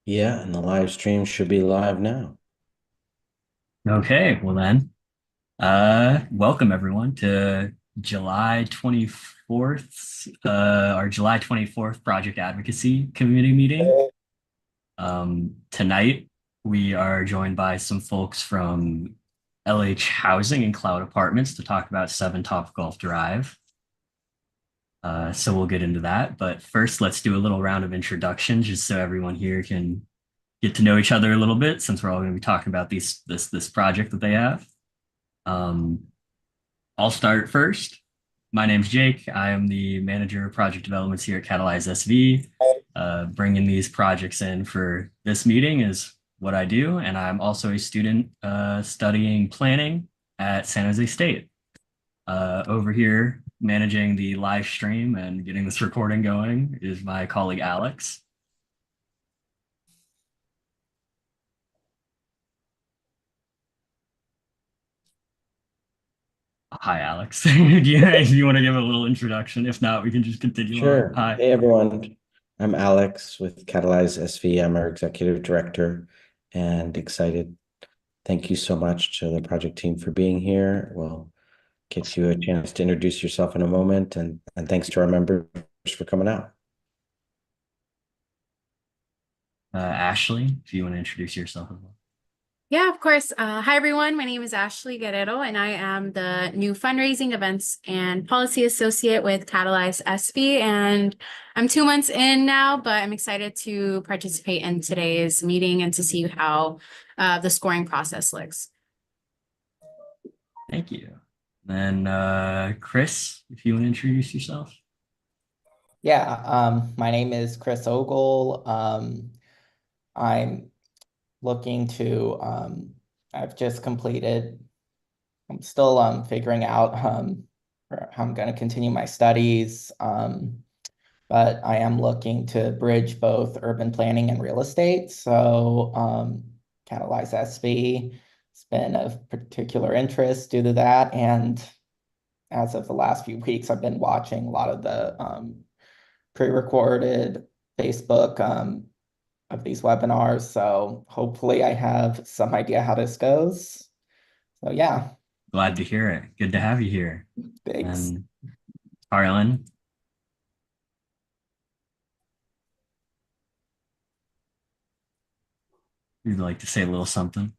Yeah, and the live stream should be live now. Okay, well then, welcome everyone to July 24th, our July 24th Project Advocacy Committee meeting. Tonight, we are joined by some folks from LH Housing and Cloud Apartments to talk about 7 Top Golf Drive. So we'll get into that. But first, let's do a little round of introductions just so everyone here can get to know each other a little bit since we're all going to be talking about this project that they have. Um, I'll start first. My name's Jake. I am the manager of project developments here at Catalyze SV. Bringing these projects in for this meeting is what I do, and I'm also a student studying planning at San Jose State. Over here, managing the live stream and getting this recording going is my colleague Alex. Hi, Alex. Do you want to give a little introduction? If not, we can just continue on. Sure. Hi. Hey, everyone. I'm Alex with Catalyze SV. I'm our executive director and excited. Thank you so much to the project team for being here. We'll get you a chance to introduce yourself in a moment. And thanks to our members for coming out. Ashley, if you want to introduce yourself as well. Yeah, of course. Hi, everyone. My name is Ashley Guerrero, and I am the new fundraising events and policy associate with Catalyze SV. And I'm 2 months in now, but I'm excited to participate in today's meeting and to see how the scoring process looks. Thank you. Then Chris, if you want to introduce yourself. Yeah, my name is Chris Ogle. I'm looking to, I've just completed, I'm still figuring out how I'm going to continue my studies, but I am looking to bridge both urban planning and real estate. So Catalyze SB has been of particular interest due to that. And as of the last few weeks, I've been watching a lot of the pre-recorded Facebook of these webinars. So hopefully I have some idea how this goes. So yeah, Glad to hear it. Good to have you here. thanks. And Harlan, you'd like to say a little something?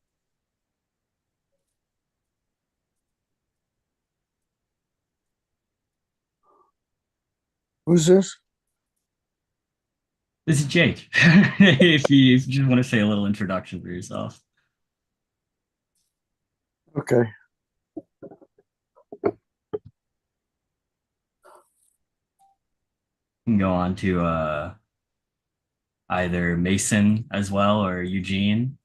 Who's this? This is Jake. If you just want to say a little introduction for yourself. Okay. You can go on to either Mason as well or Eugene.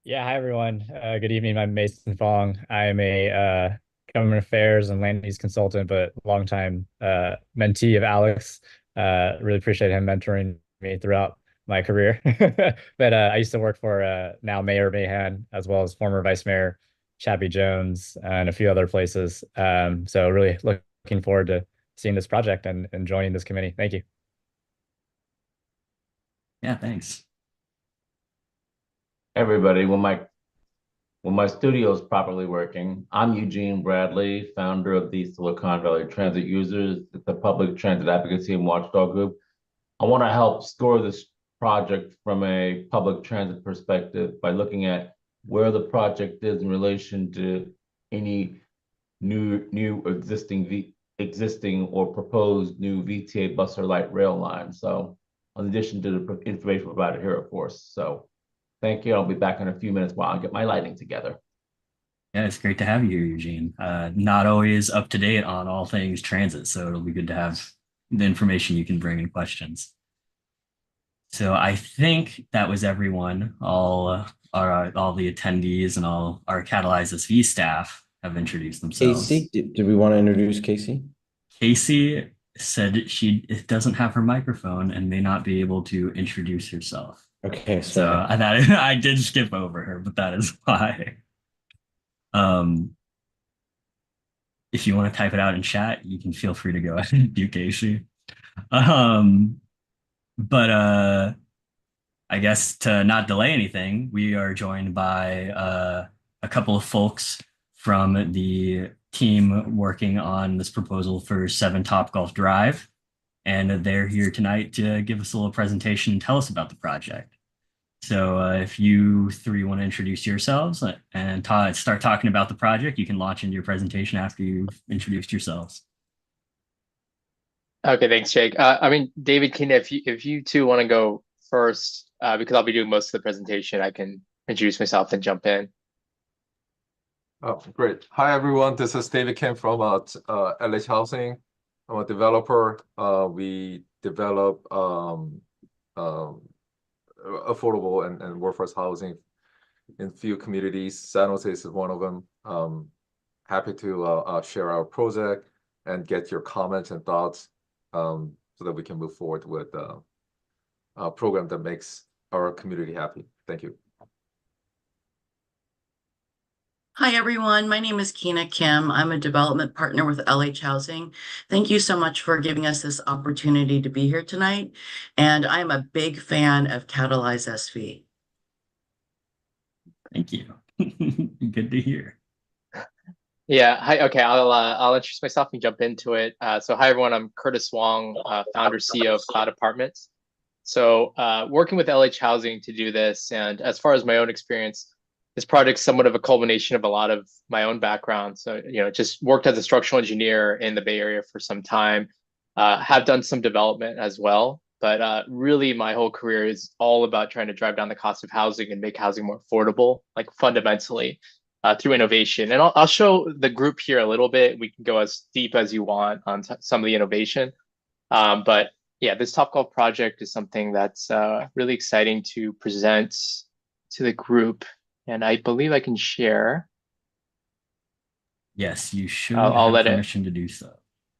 Yeah, hi everyone. Good evening. I'm Mason Fong. I'm a government affairs and land use consultant, but longtime mentee of Alex. Really appreciate him mentoring me throughout my career. But I used to work for now Mayor Mahan, as well as former Vice Mayor Chappie Jones and a few other places. So really looking forward to seeing this project and joining this committee. Thank you. Yeah, thanks. Everybody, when my studio is properly working, I'm Eugene Bradley, founder of the Silicon Valley Transit Users, the public transit advocacy and watchdog group. I want to help score this project from a public transit perspective by looking at where the project is in relation to any new existing or proposed new VTA bus or light rail line. So, in addition to the information provided here, of course. So, thank you. I'll be back in a few minutes while I get my lighting together. Yeah, it's great to have you here, Eugene. Not always up to date on all things transit, so it'll be good to have the information you can bring in questions. So I think that was everyone. All the attendees and all our Catalyze SV staff have introduced themselves. Casey, did we want to introduce Casey? Casey said she doesn't have her microphone and may not be able to introduce herself. Okay, So sorry. I thought I did skip over her, but that is why. Um, if you want to type it out in chat, you can feel free to go ahead and do Casey. Um, but I guess to not delay anything, we are joined by a couple of folks from the team working on this proposal for 7 Topgolf Drive. And they're here tonight to give us a little presentation and tell us about the project. So if you three want to introduce yourselves and start talking about the project, you can launch into your presentation after you've introduced yourselves. Okay, thanks, Jake. I mean, David, if you two want to go first, because I'll be doing most of the presentation, I can introduce myself and jump in. Oh, great. Hi, everyone. This is David Kim from LH Housing. I'm a developer. We develop affordable and workforce housing in few communities. San Jose is one of them. Happy to share our project and get your comments and thoughts so that we can move forward with a program that makes our community happy. Thank you. Hi, everyone. My name is Kina Kim. I'm a development partner with LH Housing. Thank you so much for giving us this opportunity to be here tonight. And I'm a big fan of Catalyze SV. Thank you. Good to hear. Yeah, hi. Okay, I'll introduce myself and jump into it. So hi, everyone. I'm Curtis Wong, founder, CEO of Cloud Apartments. So working with LH Housing to do this, and as far as my own experience, this project's somewhat of a culmination of a lot of my own background. So, just worked as a structural engineer in the Bay Area for some time, have done some development as well. But really, my whole career is all about trying to drive down the cost of housing and make housing more affordable, like fundamentally, through innovation. And I'll show the group here a little bit. We can go as deep as you want on some of the innovation. But yeah, this Topgolf project is something that's really exciting to present to the group. And I believe I can share. Yes, you should I'll have let permission to do so.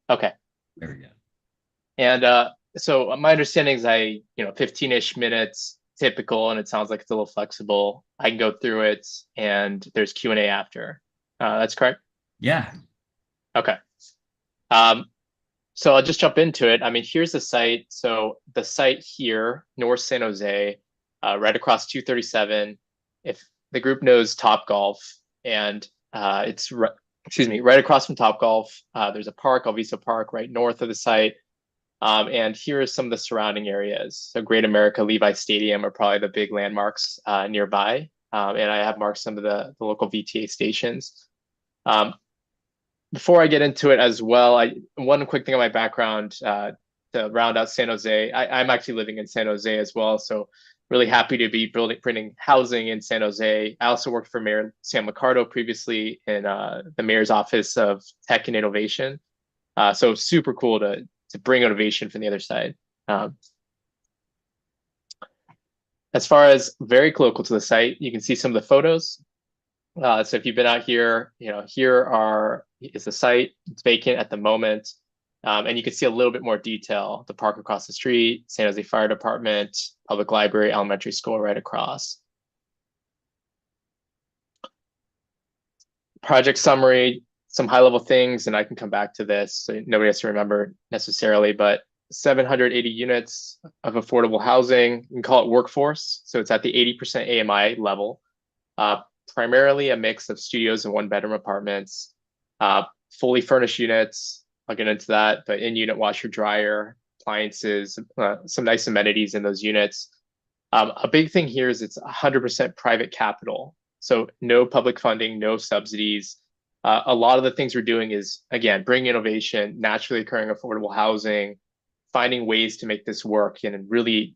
Okay. There we go. And so my understanding is 15-ish minutes typical, and it sounds like it's a little flexible. I can go through it, and there's Q&A after. That's correct? Yeah. Okay. So I'll just jump into it. I mean, here's the site. So the site here, North San Jose, right across 237. If the group knows Topgolf, and it's right across from Topgolf. There's a park, Alviso Park, right north of the site. And here are some of the surrounding areas. So Great America, Levi Stadium are probably the big landmarks nearby. And I have marked some of the local VTA stations. Before I get into it as well, one quick thing on my background to round out San Jose. I'm actually living in San Jose as well, so really happy to be bringing housing in San Jose. I also worked for Mayor Sam Liccardo previously in the Mayor's Office of Tech and Innovation. So super cool to bring innovation from the other side. As far as very local to the site, you can see some of the photos. So if you've been out here, here is the site. It's vacant at the moment. And you can see a little bit more detail. The park across the street, San Jose Fire Department, public library, elementary school right across. Project summary, some high level things, and I can come back to this. So nobody has to remember necessarily, but 780 units of affordable housing. You can call it workforce. So it's at the 80% AMI level. Primarily a mix of studios and 1-bedroom apartments, fully furnished units. I'll get into that, but in-unit washer, dryer, appliances, some nice amenities in those units. A big thing here is it's 100% private capital. So no public funding, no subsidies. A lot of the things we're doing is, again, bring innovation, naturally occurring affordable housing, finding ways to make this work and really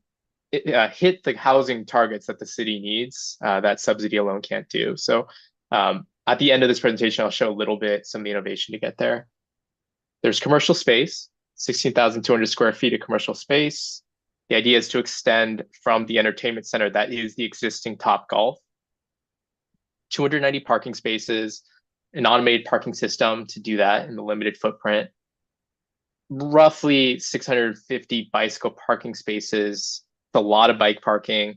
hit the housing targets that the city needs that subsidy alone can't do. So at the end of this presentation, I'll show a little bit some of the innovation to get there. There's commercial space, 16,200 square feet of commercial space. The idea is to extend from the entertainment center that is the existing Topgolf. 290 parking spaces, an automated parking system to do that in the limited footprint. Roughly 650 bicycle parking spaces. A lot of bike parking.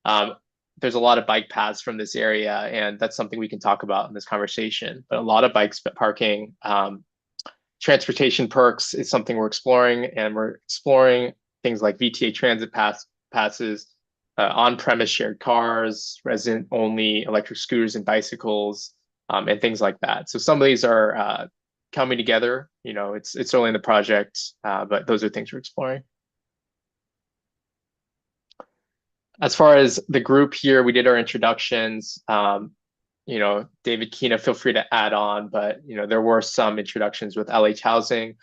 There's a lot of bike paths from this area, and that's something we can talk about in this conversation. But a lot of bikes parking. Transportation perks is something we're exploring, and we're exploring things like VTA transit passes, on-premise shared cars, resident-only electric scooters and bicycles, and things like that. So some of these are coming together. You know, it's early in the project, but those are things we're exploring. As far as the group here, we did our introductions. You know, David Kina, feel free to add on, but you know, there were some introductions with LH Housing,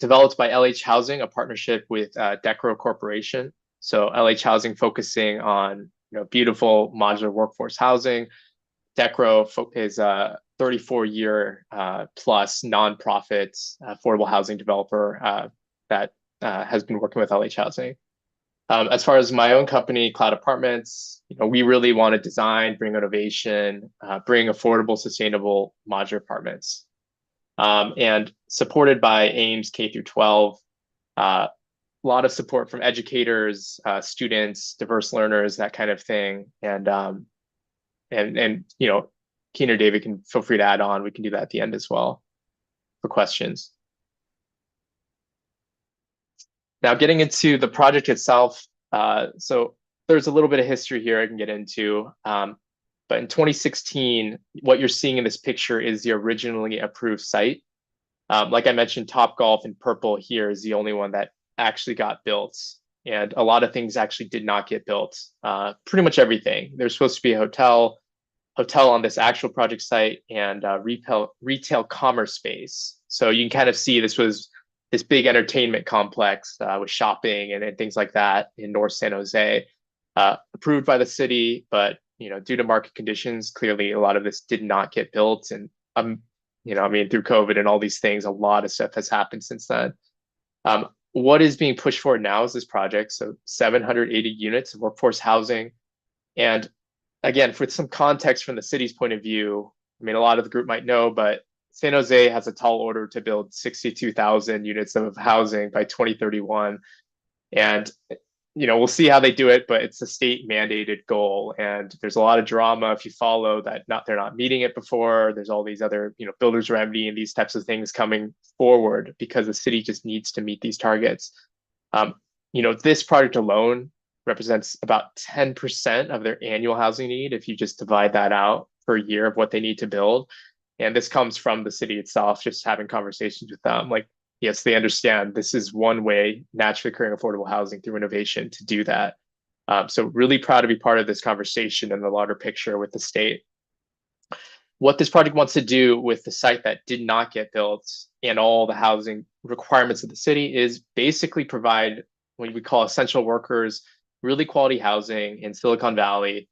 developed by LH Housing, a partnership with Decro Corporation. So LH Housing focusing on, you know, beautiful modular workforce housing. Decro is a 34-year plus nonprofit affordable housing developer that has been working with LH Housing. As far as my own company, Cloud Apartments, you know, we really want to design, bring innovation, bring affordable, sustainable modular apartments, and supported by AIMS K through 12. A lot of support from educators, students, diverse learners, that kind of thing, and you know, Keen or David can feel free to add on. We can do that at the end as well for questions. Now, getting into the project itself, so there's a little bit of history here I can get into. But in 2016, what you're seeing in this picture is the originally approved site. Like I mentioned, Topgolf in purple here is the only one that actually got built. And a lot of things actually did not get built. Pretty much everything. There's supposed to be a hotel on this actual project site, and retail commerce space. So you can kind of see this was this big entertainment complex with shopping and things like that in North San Jose, approved by the city, but you know, due to market conditions, clearly a lot of this did not get built. And you know, I mean, through COVID and all these things, a lot of stuff has happened since then. What is being pushed forward now is this project. So 780 units of workforce housing. And again, for some context from the city's point of view, I mean, a lot of the group might know, but San Jose has a tall order to build 62,000 units of housing by 2031. And, you know, we'll see how they do it, but it's a state mandated goal. And there's a lot of drama if you follow that they're not meeting it before. There's all these other, you know, builder's remedy and these types of things coming forward because the city just needs to meet these targets. You know, this project alone represents about 10% of their annual housing need if you just divide that out per year of what they need to build. And this comes from the city itself, just having conversations with them. Like, yes, they understand this is one way naturally occurring affordable housing through innovation to do that. So really proud to be part of this conversation and the larger picture with the state. What this project wants to do with the site that did not get built and all the housing requirements of the city is basically provide what we call essential workers, really quality housing in Silicon Valley.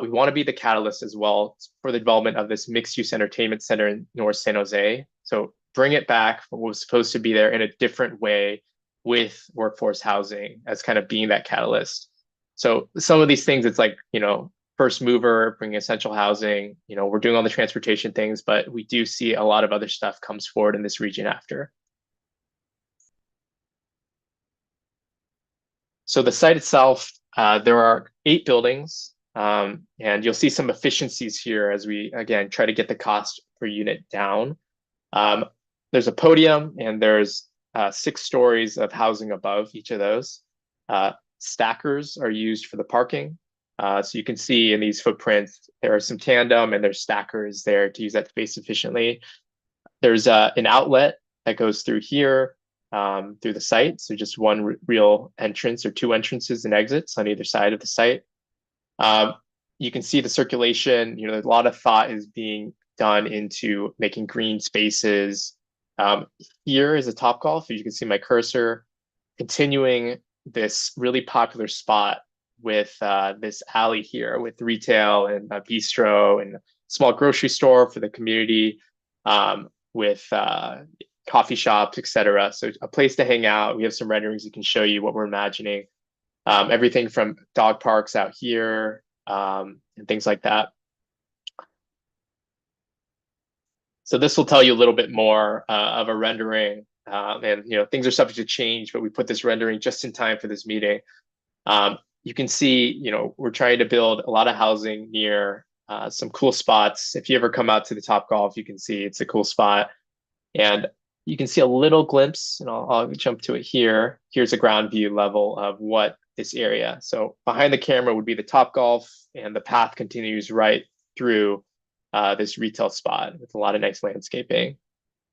We want to be the catalyst as well for the development of this mixed-use entertainment center in North San Jose. So bring it back from what was supposed to be there in a different way with workforce housing as kind of being that catalyst. So some of these things, it's like, you know, first mover, bringing essential housing, you know, we're doing all the transportation things, but we do see a lot of other stuff comes forward in this region after. So the site itself, there are 8 buildings. And you'll see some efficiencies here as we, again, try to get the cost per unit down. There's a podium and there's 6 stories of housing above each of those. Stackers are used for the parking. So you can see in these footprints, there are some tandem and there's stackers there to use that space efficiently. There's an outlet that goes through here, through the site. So just one real entrance or 2 entrances and exits on either side of the site. You can see the circulation, you know, a lot of thought is being done into making green spaces. Here is a Topgolf, you can see my cursor, continuing this really popular spot with this alley here with retail and a bistro and a small grocery store for the community, with coffee shops, etc. So a place to hang out. We have some renderings that can show you what we're imagining. Everything from dog parks out here, and things like that. So this will tell you a little bit more of a rendering, and you know, things are subject to change, but we put this rendering just in time for this meeting. You can see, you know, we're trying to build a lot of housing near some cool spots. If you ever come out to the Topgolf, you can see it's a cool spot. And you can see a little glimpse, and I'll jump to it here. Here's a ground view level of what this area. So behind the camera would be the Topgolf, and the path continues right through this retail spot with a lot of nice landscaping.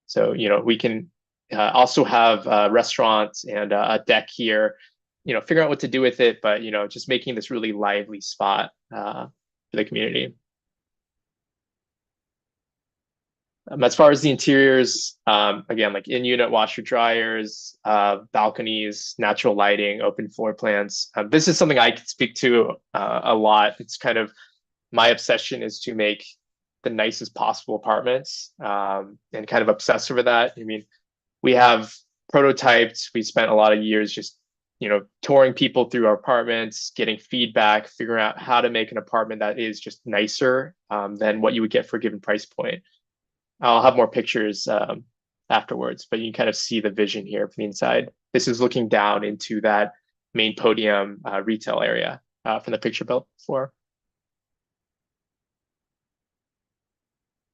So, we can also have restaurants and a deck here, figure out what to do with it, but, just making this really lively spot for the community. As far as the interiors, again, like in-unit washer dryers, balconies, natural lighting, open floor plans. This is something I can speak to a lot. It's kind of my obsession is to make the nicest possible apartments, and kind of obsessed over that. I mean, we have prototyped. We spent a lot of years just, touring people through our apartments, getting feedback, figuring out how to make an apartment that is just nicer than what you would get for a given price point. I'll have more pictures afterwards, but you can kind of see the vision here from the inside. This is looking down into that main podium retail area from the picture before.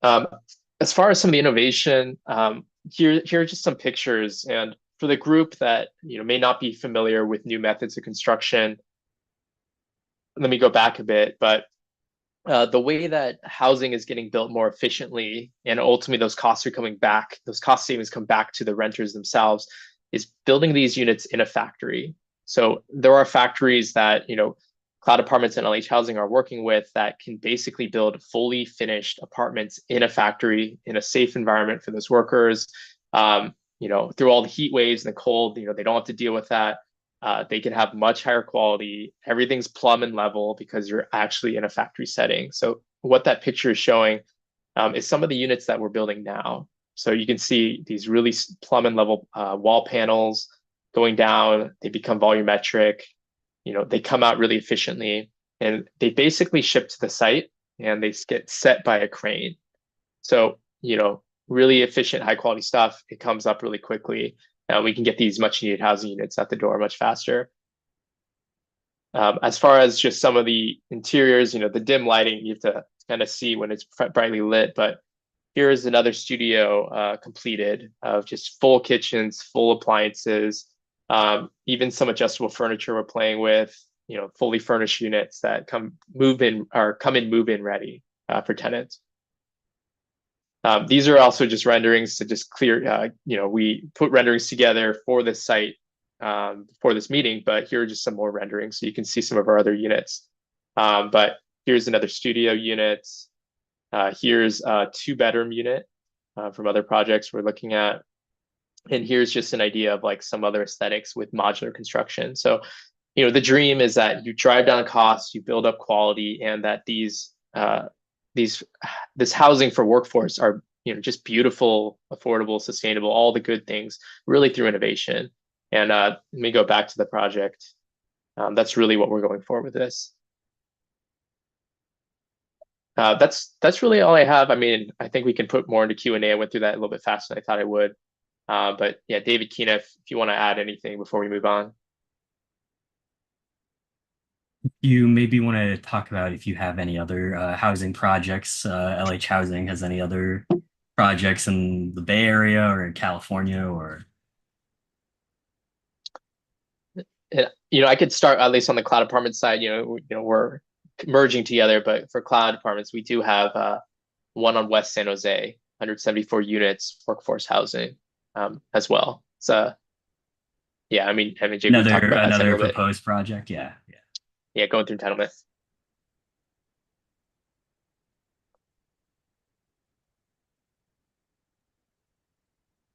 As far as some of the innovation, here are just some pictures. And for the group that may not be familiar with new methods of construction, let me go back a bit. But the way that housing is getting built more efficiently, and ultimately those costs are coming back, those cost savings come back to the renters themselves, is building these units in a factory. So there are factories that Cloud Apartments and LH Housing are working with that can basically build fully finished apartments in a factory in a safe environment for those workers. Through all the heat waves and the cold, they don't have to deal with that. They can have much higher quality. Everything's plumb and level because you're actually in a factory setting. So what that picture is showing is some of the units that we're building now. So you can see these really plumb and level wall panels going down. They become volumetric. They come out really efficiently, and they basically ship to the site and they get set by a crane. So, really efficient, high quality stuff. It comes up really quickly. We can get these much needed housing units at the door much faster. As far as just some of the interiors, the dim lighting, you have to kind of see when it's brightly lit, but here is another studio completed of just full kitchens, full appliances, even some adjustable furniture we're playing with, fully furnished units that come in move-in ready for tenants. These are also just renderings to just clear, we put renderings together for this site for this meeting, but here are just some more renderings so you can see some of our other units. But here's another studio unit. Here's a 2-bedroom unit from other projects we're looking at. And here's just an idea of like some other aesthetics with modular construction. So, the dream is that you drive down costs, you build up quality, and that this housing for workforce are just beautiful, affordable, sustainable, all the good things, really through innovation. And let me go back to the project. That's really what we're going for with this. That's really all I have. I mean, I think we can put more into Q&A. I went through that a little bit faster than I thought I would. But yeah, David Keena, if you want to add anything before we move on. You maybe want to talk about if you have any other housing projects. LH Housing has any other projects in the Bay Area or in California or? I could start at least on the Cloud Apartment side. We're merging together, but for Cloud Apartments, we do have one on West San Jose, 174 units, workforce housing as well. So yeah, I mean, Jake, we talked about that a little bit. Proposed project, yeah. Yeah, going through entitlement.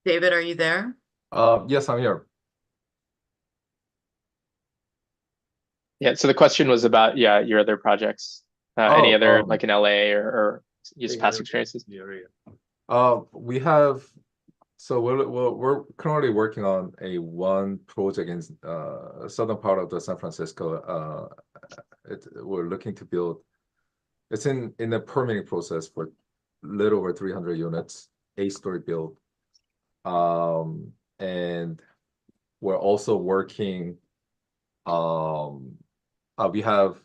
David, are you there? Yes, I'm here. Yeah, so the question was about your other projects. Any other like in LA or just past experiences? We have. So we're currently working on one project in southern part of the San Francisco. We're looking to build. It's in the permitting process for a little over 300 units, 8-story build. And we're also working. We have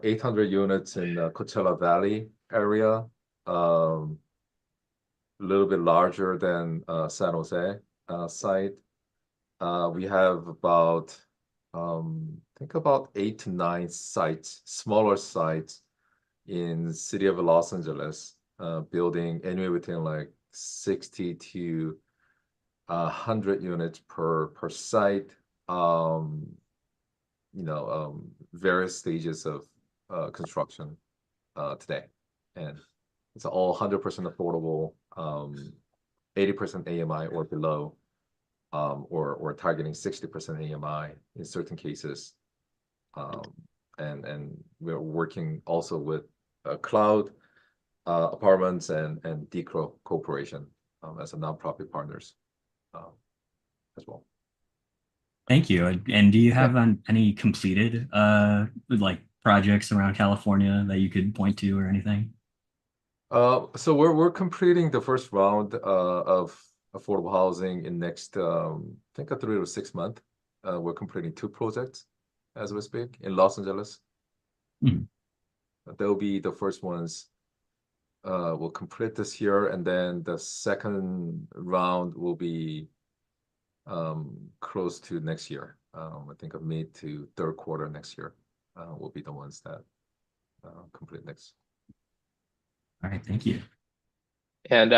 800 units in the Coachella Valley area. A little bit larger than San Jose site. We have about think about 8 to 9 sites, smaller sites in the city of Los Angeles, building anywhere between like 60 to 100 units per site. Various stages of construction today, and it's all 100% affordable, 80% AMI or below, or targeting 60% AMI in certain cases. And we're working also with Cloud Apartments and Decro Corporation as a nonprofit partners as well. Thank you. And do you have any completed like projects around California that you could point to or anything? So we're completing the first round of affordable housing in next I think a 3 to 6 month. We're completing 2 projects as we speak in Los Angeles. They'll be the first ones we'll complete this year, and then the second round will be close to next year. I think of mid to third quarter next year will be the ones that complete next. All right, thank you. And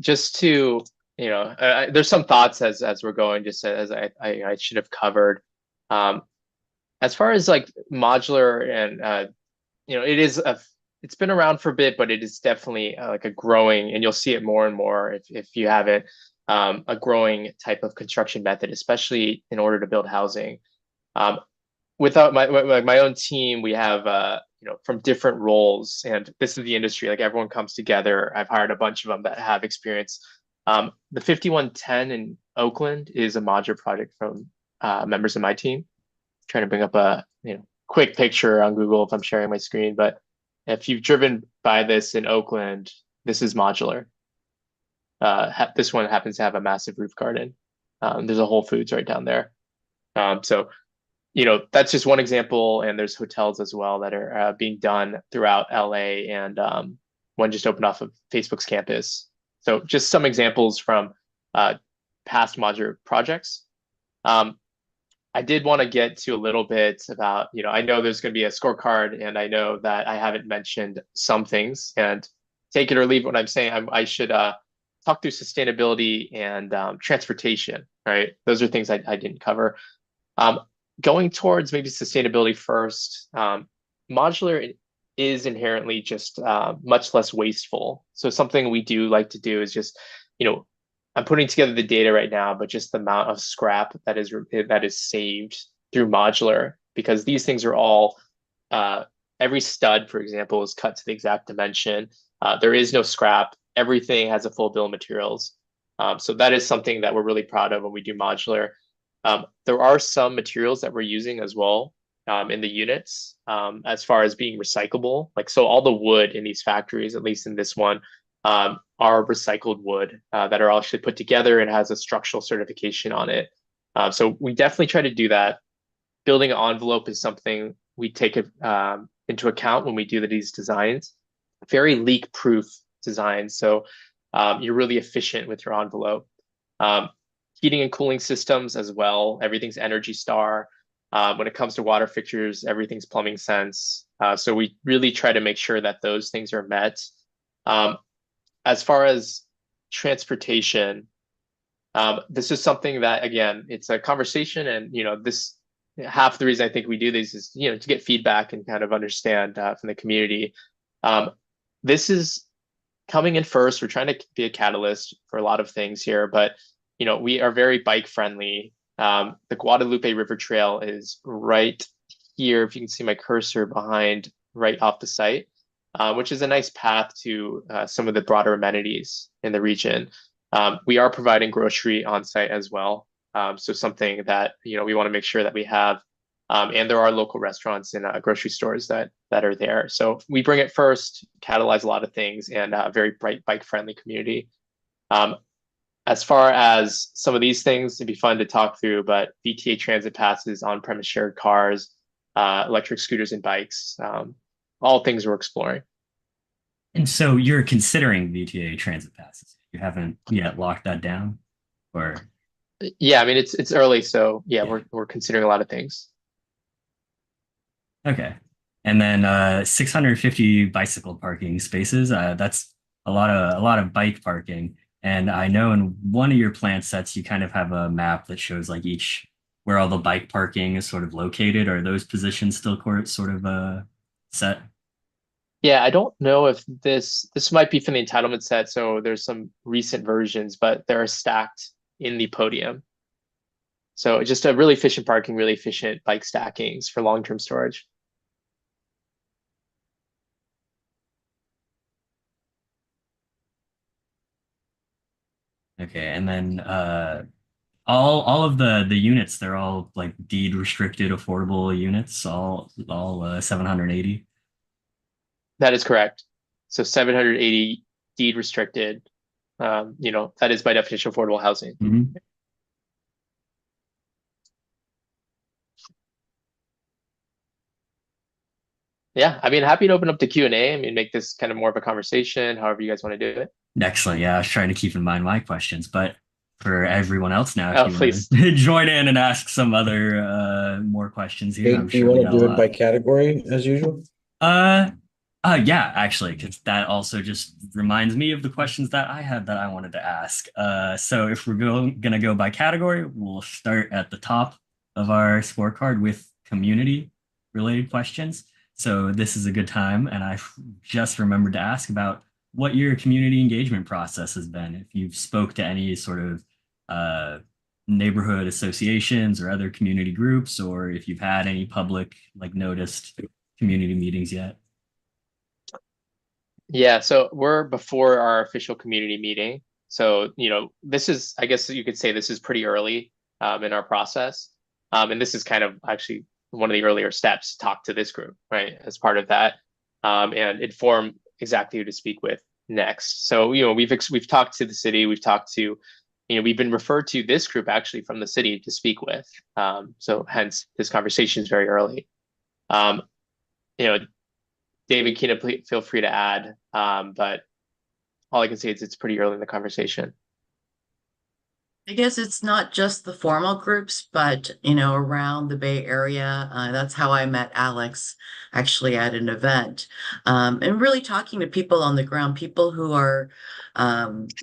just to there's some thoughts as we're going, just as I should have covered. As far as like modular and it's been around for a bit, but it is definitely like a growing, and you'll see it more and more if you haven't, a growing type of construction method, especially in order to build housing. Without my own team, we have from different roles, and this is the industry, like everyone comes together. I've hired a bunch of them that have experience. The 5110 in Oakland is a modular project from members of my team. Trying to bring up a quick picture on Google if I'm sharing my screen, but if you've driven by this in Oakland, this is modular. This one happens to have a massive roof garden. There's a Whole Foods right down there. So that's just one example, and there's hotels as well that are being done throughout LA, and one just opened off of Facebook's campus. So just some examples from past modular projects. I did want to get to a little bit about, I know there's going to be a scorecard, and I know that I haven't mentioned some things, and take it or leave what I'm saying. I should talk through sustainability and transportation, right? Those are things I didn't cover. Going towards maybe sustainability first, modular is inherently just much less wasteful. So something we do like to do is just, I'm putting together the data right now, but just the amount of scrap that is saved through modular, because these things are all, every stud, for example, is cut to the exact dimension. There is no scrap. Everything has a full bill of materials. So that is something that we're really proud of when we do modular. There are some materials that we're using as well in the units as far as being recyclable. So all the wood in these factories, at least in this one, are recycled wood that are actually put together and has a structural certification on it. So we definitely try to do that. Building an envelope is something we take into account when we do these designs. Very leak-proof designs, so you're really efficient with your envelope. Heating and cooling systems as well. Everything's Energy Star. When it comes to water fixtures, everything's Plumbing Sense. So we really try to make sure that those things are met. As far as transportation, this is something that, again, it's a conversation, and this half the reason I think we do these is to get feedback and kind of understand from the community. This is coming in first. We're trying to be a catalyst for a lot of things here, but we are very bike friendly. The Guadalupe River Trail is right here, if you can see my cursor behind, right off the site, which is a nice path to some of the broader amenities in the region. We are providing grocery on site as well. So something that we want to make sure that we have. And there are local restaurants and grocery stores that are there. So we bring it first, catalyze a lot of things, and a very bright bike-friendly community. As far as some of these things, it'd be fun to talk through, but VTA transit passes, on-premise shared cars, electric scooters and bikes, all things we're exploring. And so you're considering VTA transit passes. You haven't yet locked that down, or? Yeah, I mean it's early, so yeah, Yeah. we're considering a lot of things. Okay. And then 650 bicycle parking spaces. That's a lot of bike parking. And I know in one of your plan sets, you kind of have a map that shows like each where all the bike parking is sort of located. Are those positions still sort of set? Yeah, I don't know if this might be from the entitlement set, so there's some recent versions, but they're stacked in the podium. So just a really efficient parking, really efficient bike stackings for long-term storage. Okay. And then all of the units, they're all like deed restricted affordable units, all 780. That is correct. So 780 deed restricted. That is by definition affordable housing. Mhm. Yeah, I mean, happy to open up the Q&A. I mean, make this kind of more of a conversation, however you guys want to do it. Excellent. Yeah, I was trying to keep in mind my questions, but for everyone else now, if Oh, you want please. to join in and ask some other more questions here, I'm Do you sure we want got to a do it by lot. category as usual? Uh, yeah, actually, because that also just reminds me of the questions that I had that I wanted to ask. So if we're gonna go by category, we'll start at the top of our scorecard with community related questions. So this is a good time, and I just remembered to ask about what your community engagement process has been. If you've spoke to any sort of uh, neighborhood associations or other community groups, or if you've had any public like noticed community meetings yet. Yeah, so we're before our official community meeting. So, this is, I guess you could say this is pretty early in our process. And this is kind of actually one of the earlier steps to talk to this group, right, as part of that, and inform exactly who to speak with next. So, we've talked to the city, we've talked to, we've been referred to this group actually from the city to speak with. So hence this conversation is very early. Um, you know, David, Keena, feel free to add. But all I can say is it's pretty early in the conversation. I guess it's not just the formal groups, but around the Bay Area. That's how I met Alex, actually at an event, and really talking to people on the ground, people who are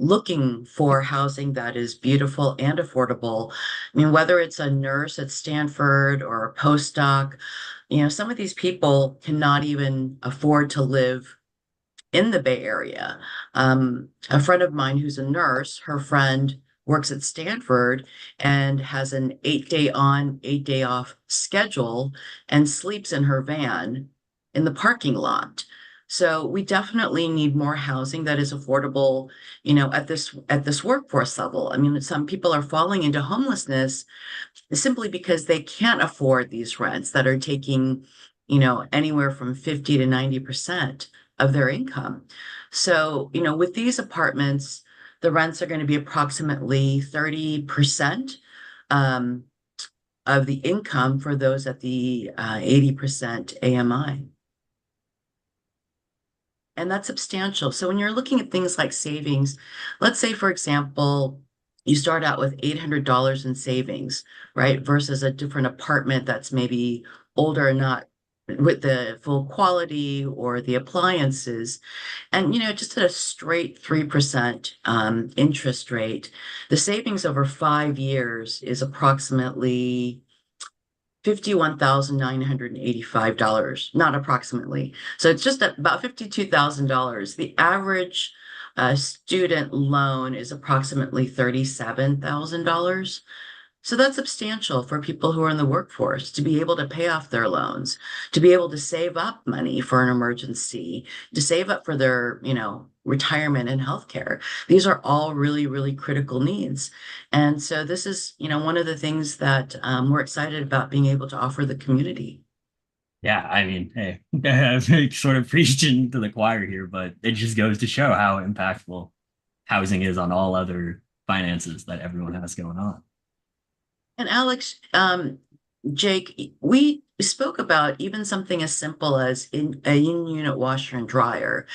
looking for housing that is beautiful and affordable. I mean, whether it's a nurse at Stanford or a postdoc, some of these people cannot even afford to live in the Bay Area. A friend of mine who's a nurse, her friend works at Stanford and has an 8-day on, 8-day off schedule and sleeps in her van in the parking lot. So we definitely need more housing that is affordable, at this workforce level. I mean, some people are falling into homelessness simply because they can't afford these rents that are taking, anywhere from 50 to 90% of their income. So, with these apartments, the rents are going to be approximately 30% um, of the income for those at the 80% AMI. And that's substantial. So when you're looking at things like savings, let's say, for example, you start out with $800 in savings, right? Versus a different apartment that's maybe older and not with the full quality or the appliances. And, just at a straight 3% interest rate, the savings over 5 years is approximately $51,985, not approximately. So it's just about $52,000. The average student loan is approximately $37,000. So that's substantial for people who are in the workforce to be able to pay off their loans, to be able to save up money for an emergency, to save up for their, retirement and healthcare. These are all really, really critical needs. And so this is, one of the things that we're excited about being able to offer the community. Yeah, I mean, hey, I'm sort of preaching to the choir here, but it just goes to show how impactful housing is on all other finances that everyone has going on. And Alex, Jake, we spoke about even something as simple as in a in-unit washer and dryer.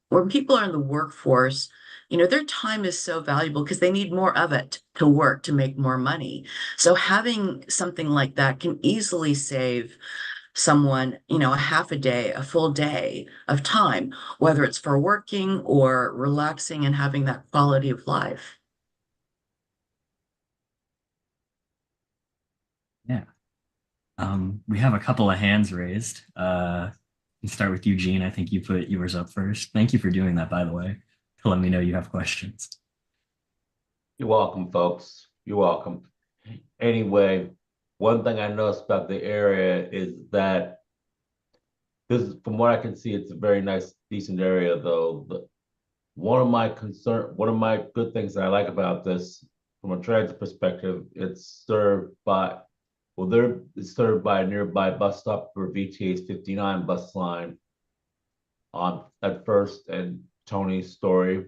When people are in the workforce, their time is so valuable because they need more of it to work to make more money. So having something like that can easily save someone, a half a day, a full day of time, whether it's for working or relaxing and having that quality of life. Yeah. We have a couple of hands raised. Let's start with Eugene. I think you put yours up first. Thank you for doing that, by the way, to let me know you have questions. You're welcome, folks. You're welcome. Anyway, one thing I noticed about the area is that this is, from what I can see, it's a very nice, decent area, though. One of my good things that I like about this, from a transit perspective, it's served by a nearby bus stop for VTA's 59 bus line on at First and Tony's Story.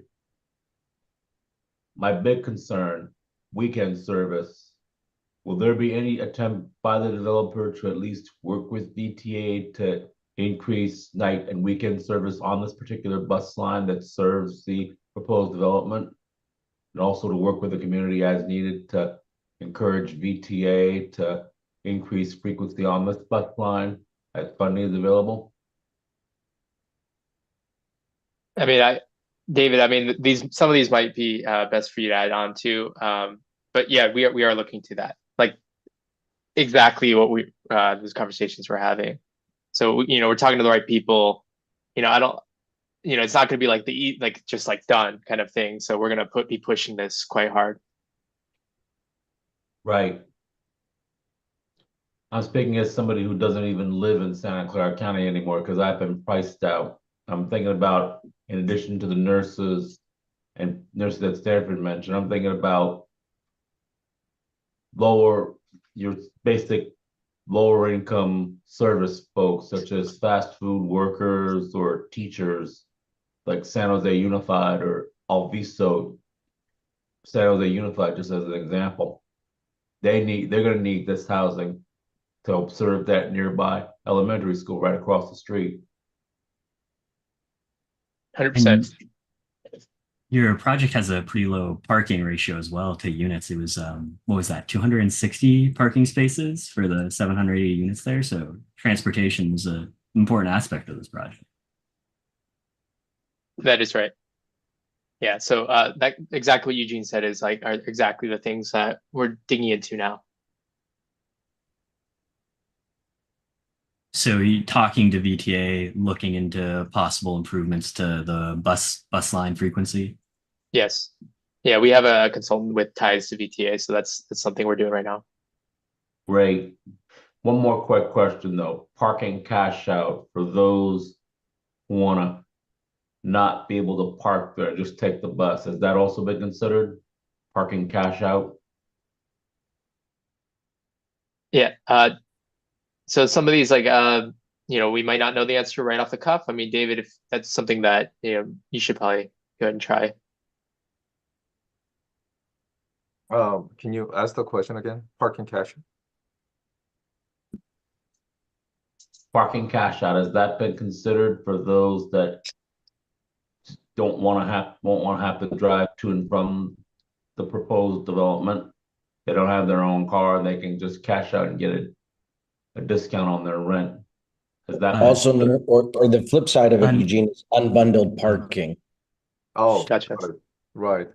My big concern, weekend service. Will there be any attempt by the developer to at least work with VTA to increase night and weekend service on this particular bus line that serves the proposed development? And also to work with the community as needed to encourage VTA to increase frequency on this bus line as funding is available? I mean, David, I mean, some of these might be best for you to add on to. But yeah, we are looking to that, like exactly what those conversations we're having. So, we're talking to the right people. I don't, it's not going to be like just like done kind of thing. So we're going to be pushing this quite hard. Right. I'm speaking as somebody who doesn't even live in Santa Clara County anymore because I've been priced out. I'm thinking about, in addition to the nurses that Stanford mentioned, I'm thinking about your basic lower income service folks, such as fast food workers or teachers, like San Jose Unified or Alviso San Jose Unified, just as an example. They're going to need this housing to help serve that nearby elementary school right across the street. 100%. Your project has a pretty low parking ratio as well to units. It was, what was that, 260 parking spaces for the 780 units there. So transportation is an important aspect of this project. That is right. Yeah, so that exactly what Eugene said are exactly the things that we're digging into now. So you talking to VTA, looking into possible improvements to the bus line frequency? Yes. Yeah, we have a consultant with ties to VTA, so that's something we're doing right now. Great. One more quick question though. Parking cash out for those who want to not be able to park there, just take the bus. Has that also been considered? Parking cash out? Yeah. So some of these, we might not know the answer right off the cuff. I mean, David, if that's something that, you should probably go ahead and try. Can you ask the question again? Parking cash? Parking cash out, has that been considered for those that won't want to have to drive to and from the proposed development? They don't have their own car, they can just cash out and get a discount on their rent. Is that Also, or the flip side of it, Eugene, is unbundled parking. Oh, Gotcha. Right.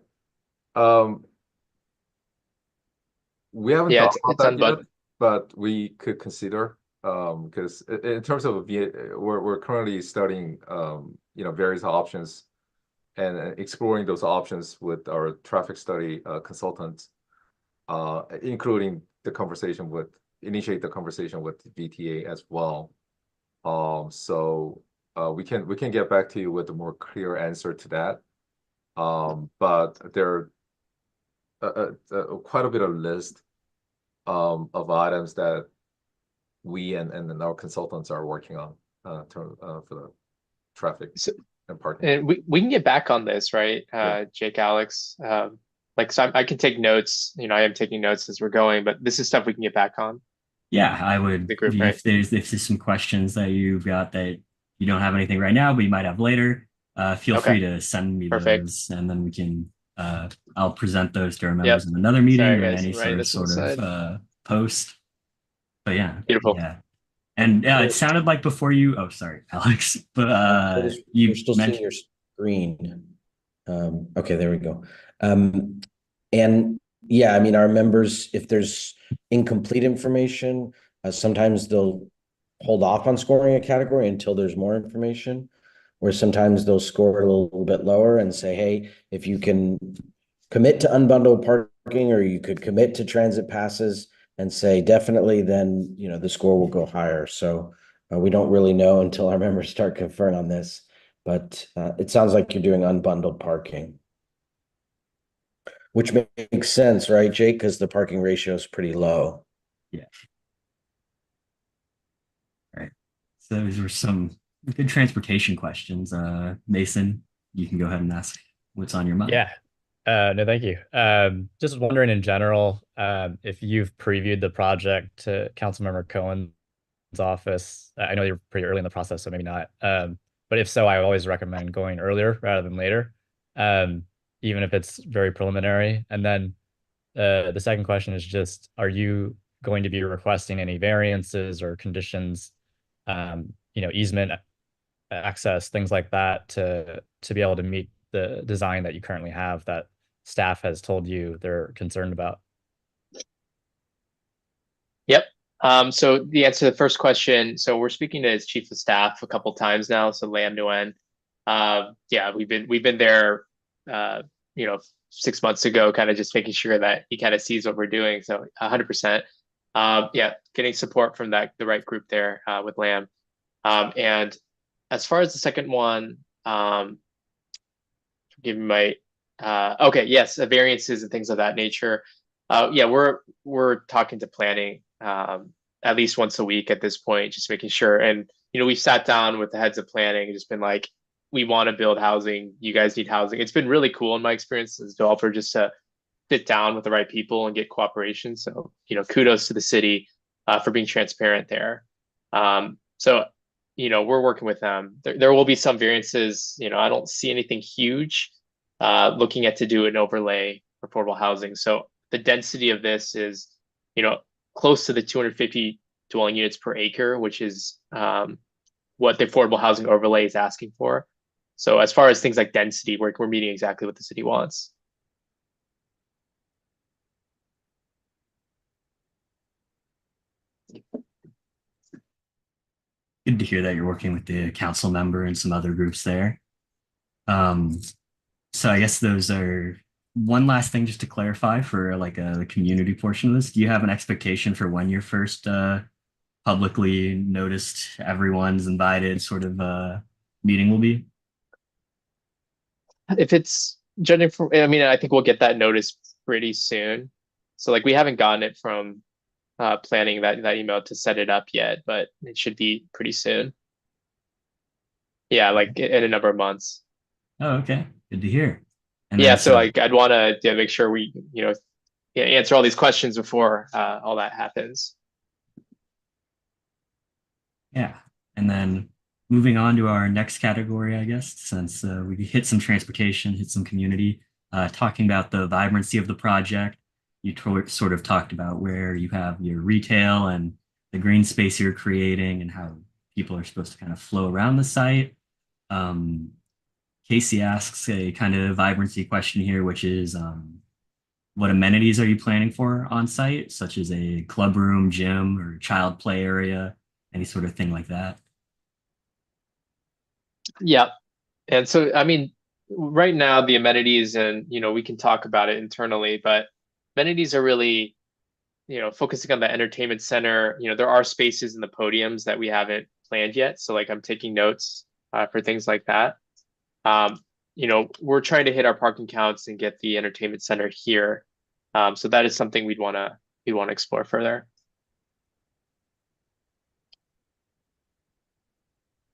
We haven't Yeah, thought it's about that yet, unbundled. but we could consider, because in terms of we're currently studying various options and exploring those options with our traffic study consultants, including initiate the conversation with VTA as well. So we can get back to you with a more clear answer to that. But there are quite a bit of list of items that we and our consultants are working on for the traffic and parking. And we can get back on this, right? Jake, Alex, so I can take notes. I am taking notes as we're going, but this is stuff we can get back on. Yeah, I would. The group, if there's some questions that you've got that you don't have anything right now, but you might have later, Feel Okay. free to send me Perfect. those, and then we can I'll present those to our Yep. members in another meeting Sorry, or in guys. any I'm writing this on the sort side. of post. But yeah, Beautiful. yeah. And it sounded like before you, oh, sorry, Alex, but We're you still seeing mentioned, your screen. Okay, there we go. And yeah, I mean, our members, if there's incomplete information, sometimes they'll hold off on scoring a category until there's more information, or sometimes they'll score a little bit lower and say, hey, if you can commit to unbundled parking, or you could commit to transit passes and say definitely, then, you know, the score will go higher. So we don't really know until our members start conferring on this, but it sounds like you're doing unbundled parking. Which makes sense, right, Jake? Because the parking ratio is pretty low. yeah. Right. So those were some good transportation questions. Mason, you can go ahead and ask what's on your mind. Yeah. No, thank you. Just wondering in general, if you've previewed the project to Councilmember Cohen's office. I know you're pretty early in the process, so maybe not. But if so, I always recommend going earlier rather than later, even if it's very preliminary. And then the second question is just, are you going to be requesting any variances or conditions, easement access, things like that to be able to meet the design that you currently have that staff has told you they're concerned about? Yep. So the answer to the first question, so we're speaking to his chief of staff a couple times now. So Lam Nguyen. Yeah, we've been there 6 months ago, kind of just making sure that he kind of sees what we're doing. So 100%. Yeah, getting support from the right group there with Lam. And as far as the second one, give me my okay, yes, variances and things of that nature. Yeah, we're talking to planning at least once a week at this point, just making sure. And we've sat down with the heads of planning and just been like, we want to build housing. You guys need housing. It's been really cool in my experience as a developer just to sit down with the right people and get cooperation. So kudos to the city for being transparent there. So we're working with them. There will be some variances. I don't see anything huge. Looking at to do an overlay for affordable housing. So the density of this is, close to the 250 dwelling units per acre, which is what the affordable housing overlay is asking for. So as far as things like density, we're meeting exactly what the city wants. Good to hear that you're working with the council member and some other groups there. So I guess those are one last thing just to clarify for like the community portion of this. Do you have an expectation for when your first publicly noticed, everyone's invited sort of meeting will be? If it's judging from, I mean, I think we'll get that notice pretty soon. So like we haven't gotten it from planning that email to set it up yet, but it should be pretty soon. Yeah, like in a number of months. Oh, okay. Good to hear. And yeah, then, so like I'd want to make sure we, answer all these questions before all that happens. Yeah. And then moving on to our next category, I guess, since we hit some transportation, hit some community, talking about the vibrancy of the project. You sort of talked about where you have your retail and the green space you're creating and how people are supposed to kind of flow around the site. Casey asks a kind of vibrancy question here, which is what amenities are you planning for on site, such as a club room, gym, or child play area, any sort of thing like that? Yeah. And so, I mean, right now the amenities, and we can talk about it internally, but amenities are really focusing on the entertainment center. There are spaces in the podiums that we haven't planned yet, so like I'm taking notes for things like that. We're trying to hit our parking counts and get the entertainment center here, so that is something we'd want to explore further.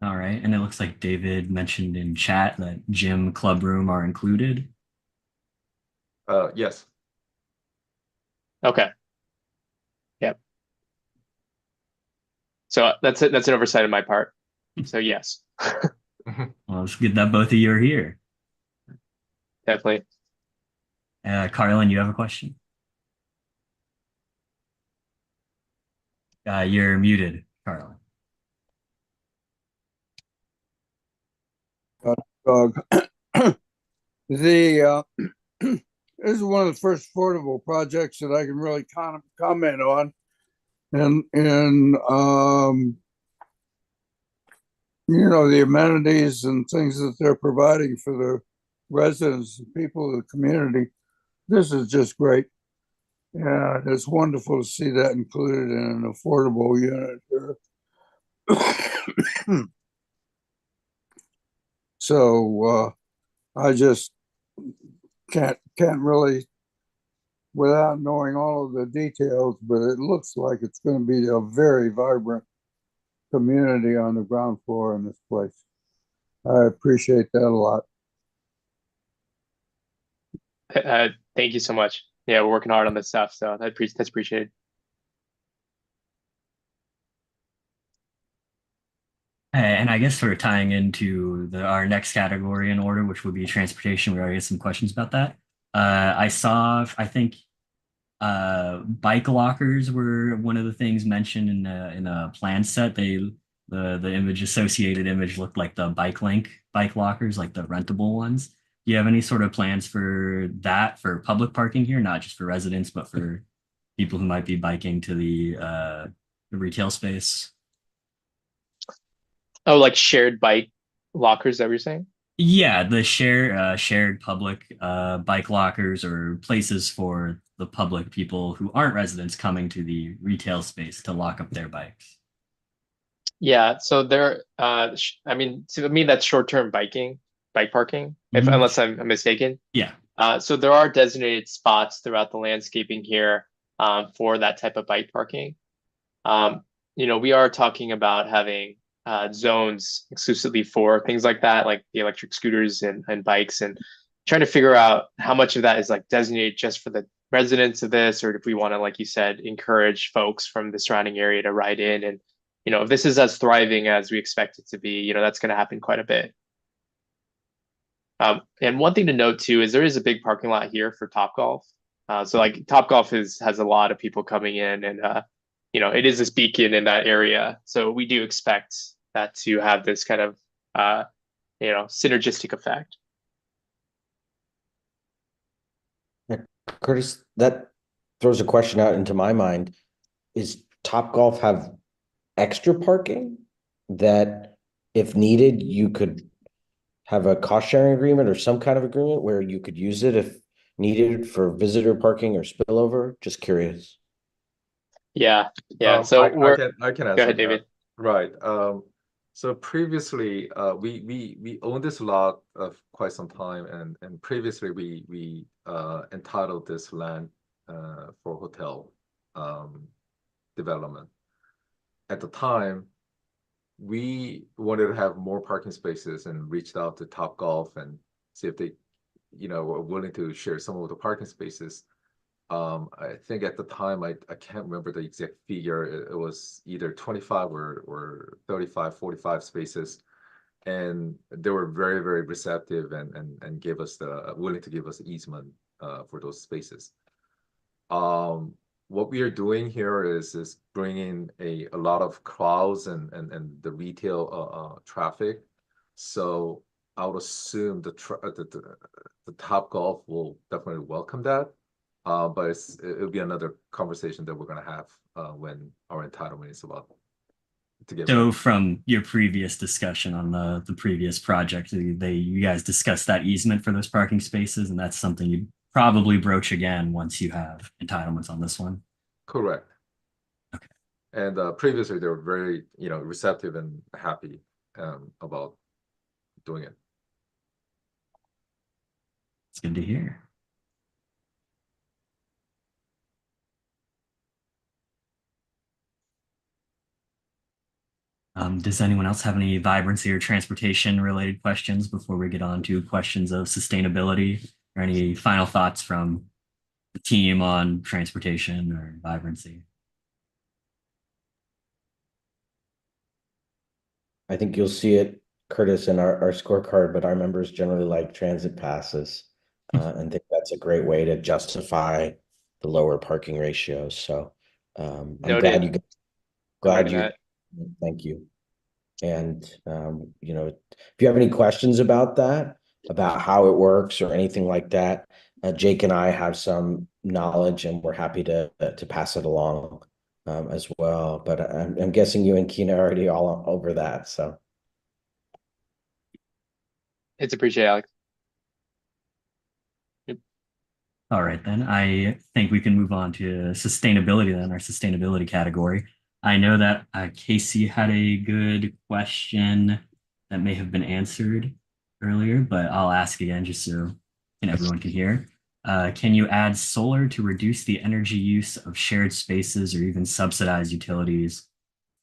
All right. And it looks like David mentioned in chat that gym, club room are included. Yes. Okay. Yep. So that's an oversight on my part. So yes. All Well, it's good that both of you are here. Definitely. Carlin, you have a question? You're muted, Carlin. Doug. The this is one of the first affordable projects that I can really comment on, and the amenities and things that they're providing for the residents and people of the community. This is just great. Yeah, it's wonderful to see that included in an affordable unit here. So I just can't really, without knowing all of the details, but it looks like it's going to be a very vibrant community on the ground floor in this place. I appreciate that a lot. Thank you so much. Yeah, we're working hard on this stuff, so that's appreciated. And I guess sort of tying into our next category in order, which would be transportation. We already had some questions about that. I think bike lockers were one of the things mentioned in a plan set. The associated image looked like the bike link bike lockers, like the rentable ones. Do you have any sort of plans for that for public parking here, not just for residents, but for people who might be biking to the retail space? Oh, like shared bike lockers, that what you're saying? Yeah, the shared public bike lockers or places for the public people who aren't residents coming to the retail space to lock up their bikes. Yeah, so there, I mean, to me, that's short-term bike parking, Mhm. unless I'm mistaken. Yeah. So there are designated spots throughout the landscaping here for that type of bike parking. We are talking about having zones exclusively for things like that, like the electric scooters and bikes, and trying to figure out how much of that is like designated just for the residents of this, or if we want to, like you said, encourage folks from the surrounding area to ride in. And, if this is as thriving as we expect it to be, that's going to happen quite a bit. And one thing to note too is there is a big parking lot here for Topgolf. So like Topgolf has a lot of people coming in, and it is this beacon in that area. So we do expect that to have this kind of synergistic effect. Curtis, that throws a question out into my mind. Is Topgolf have extra parking that if needed, you could have a cost sharing agreement or some kind of agreement where you could use it if needed for visitor parking or spillover? Just curious. Yeah. So I can go answer ahead, that. David. Right. So previously, we owned this lot of quite some time, and previously we entitled this land for hotel development. At the time, we wanted to have more parking spaces and reached out to Topgolf and see if they, were willing to share some of the parking spaces. I think at the time, I can't remember the exact figure. It was either 25 or 35, 45 spaces. And they were very, very receptive and gave us willing to give us easement for those spaces. What we are doing here is bringing a lot of crowds and the retail traffic. So I would assume the Topgolf will definitely welcome that. But it'll be another conversation that we're going to have when our entitlement is about to get. So from your previous discussion on the previous project, you guys discussed that easement for those parking spaces, and that's something you probably broach again once you have entitlements on this one. Correct. Okay. And previously they were very, receptive and happy about doing it. It's good to hear. Does anyone else have any vibrancy or transportation related questions before we get on to questions of sustainability, or any final thoughts from the team on transportation or vibrancy? I think you'll see it Curtis in our scorecard, but our members generally like transit passes and think that's a great way to justify the lower parking ratios. So I'm glad Noted. you Remind that. thank you. And you know, if you have any questions about that, about how it works or anything like that, Jake and I have some knowledge, and we're happy to pass it along as well. But I'm guessing you and Keena are already all over that. So It's appreciated, Alex. All right, then I think we can move on to sustainability then, our sustainability category. I know that Casey had a good question that may have been answered earlier, but I'll ask again just so everyone can hear. Can you add solar to reduce the energy use of shared spaces or even subsidize utilities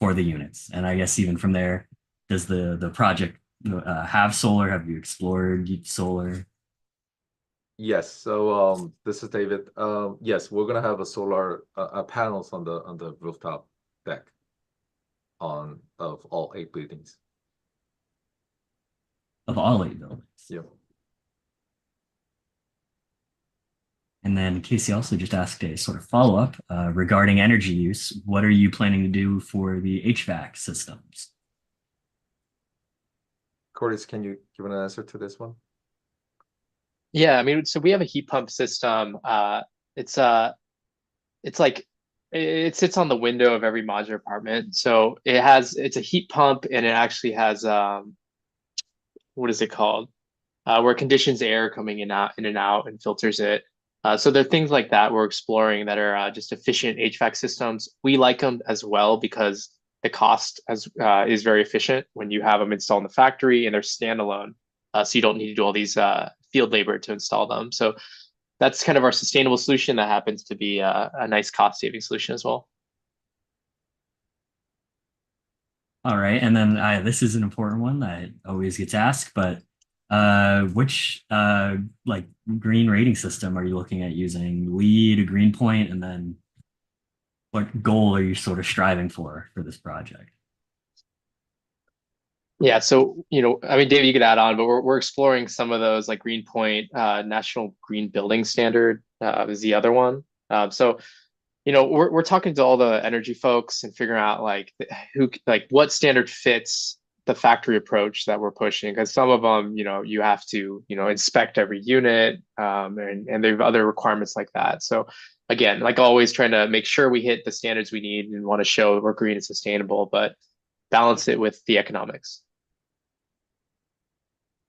for the units? And I guess even from there, does the project have solar? Have you explored solar? Yes, so this is David. Yes, we're gonna have a solar panels on the rooftop deck of all 8 buildings. Of all 8 buildings. Yep. And then Casey also just asked a sort of follow-up regarding energy use. What are you planning to do for the HVAC systems? Curtis, can you give an answer to this one? Yeah, I mean, so we have a heat pump system. It's like it sits on the window of every modular apartment. So it's a heat pump, and it actually has what is it called? Where it conditions air coming in and out and filters it. So there are things like that we're exploring that are just efficient HVAC systems. We like them as well because the cost is very efficient when you have them installed in the factory and they're standalone. So you don't need to do all these field labor to install them. So that's kind of our sustainable solution that happens to be a nice cost saving solution as well. All right, and then this is an important one that always gets asked, but which like green rating system are you looking at using? LEED, Green Point, and then what goal are you sort of striving for this project? Yeah, so I mean, David, you could add on, but we're exploring some of those like Green Point, National Green Building Standard is the other one. So we're talking to all the energy folks and figuring out like what standard fits the factory approach that we're pushing, because some of them you have to inspect every unit, and there are other requirements like that. So again, like always, trying to make sure we hit the standards we need and want to show we're green and sustainable, but balance it with the economics.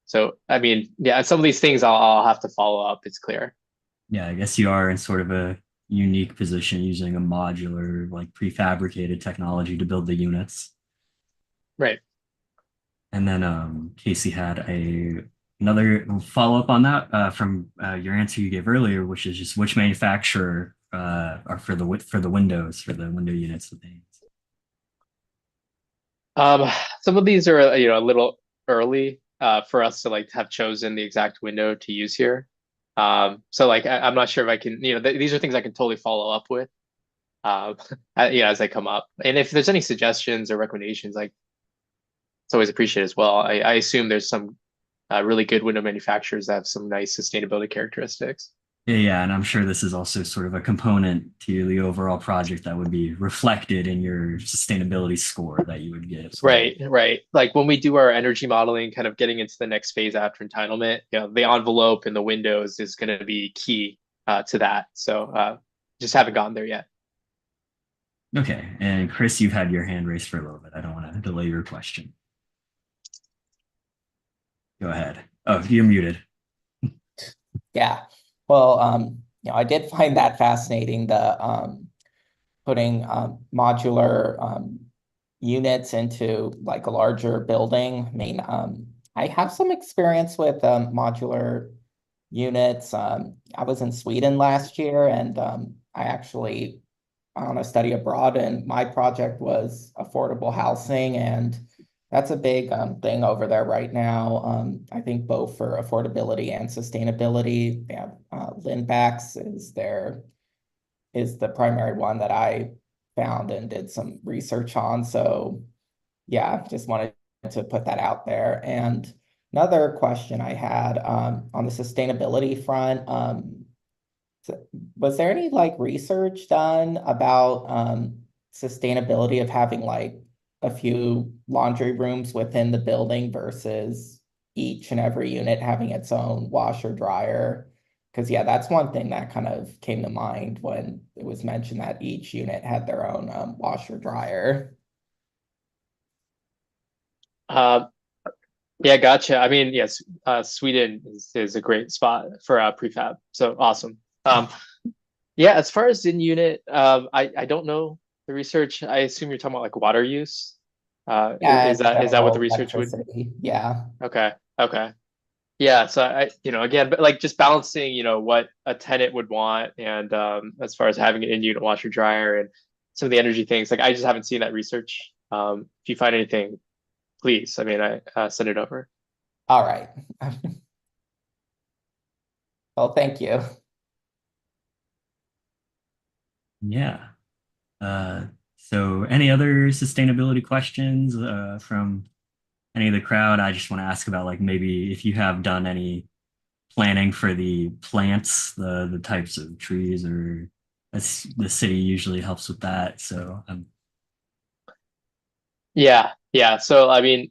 So I mean, yeah, some of these things I'll have to follow up. It's clear. Yeah, I guess you are in sort of a unique position using a modular, like prefabricated technology to build the units. Right. And then Casey had another follow up on that from your answer you gave earlier, which is just which manufacturer are for the windows for the window units that they use. Some of these are a little early for us to like have chosen the exact window to use here. So like I'm not sure if I can, these are things I can totally follow up with, as they come up. And if there's any suggestions or recommendations, like it's always appreciated as well. I assume there's some really good window manufacturers that have some nice sustainability characteristics. Yeah, and I'm sure this is also sort of a component to the overall project that would be reflected in your sustainability score that you would give. Right. Like when we do our energy modeling, kind of getting into the next phase after entitlement, the envelope and the windows is going to be key to that. So just haven't gotten there yet. Okay, and Chris, you've had your hand raised for a little bit. I don't want to delay your question. Go ahead. Oh, you're muted. Yeah. Well, I did find that fascinating, the putting modular units into like a larger building. I mean, I have some experience with modular units. I was in Sweden last year, and I actually on a study abroad, and my project was affordable housing, and that's a big thing over there right now. I think both for affordability and sustainability. Yeah, Lindbacks is the primary one that I found and did some research on. So yeah, just wanted to put that out there. And another question I had on the sustainability front, was there any like research done about sustainability of having like a few laundry rooms within the building versus each and every unit having its own washer dryer? Because yeah, that's one thing that kind of came to mind when it was mentioned that each unit had their own washer dryer. Yeah, gotcha. I mean, yes, Sweden is a great spot for prefab. So awesome. Yeah, as far as in unit, I don't know the research. I assume you're talking about like water use. Yeah, Is that what the general research would? electricity. Yeah. Okay, okay. Yeah, so again, but like just balancing, what a tenant would want, and as far as having an in-unit washer dryer and some of the energy things, like I just haven't seen that research. If you find anything, please, I mean, I send it over. All right. Well, thank you. Yeah. So any other sustainability questions from any of the crowd? I just want to ask about like maybe if you have done any planning for the plants, the types of trees, or the city usually helps with that. So Yeah, yeah. So I mean,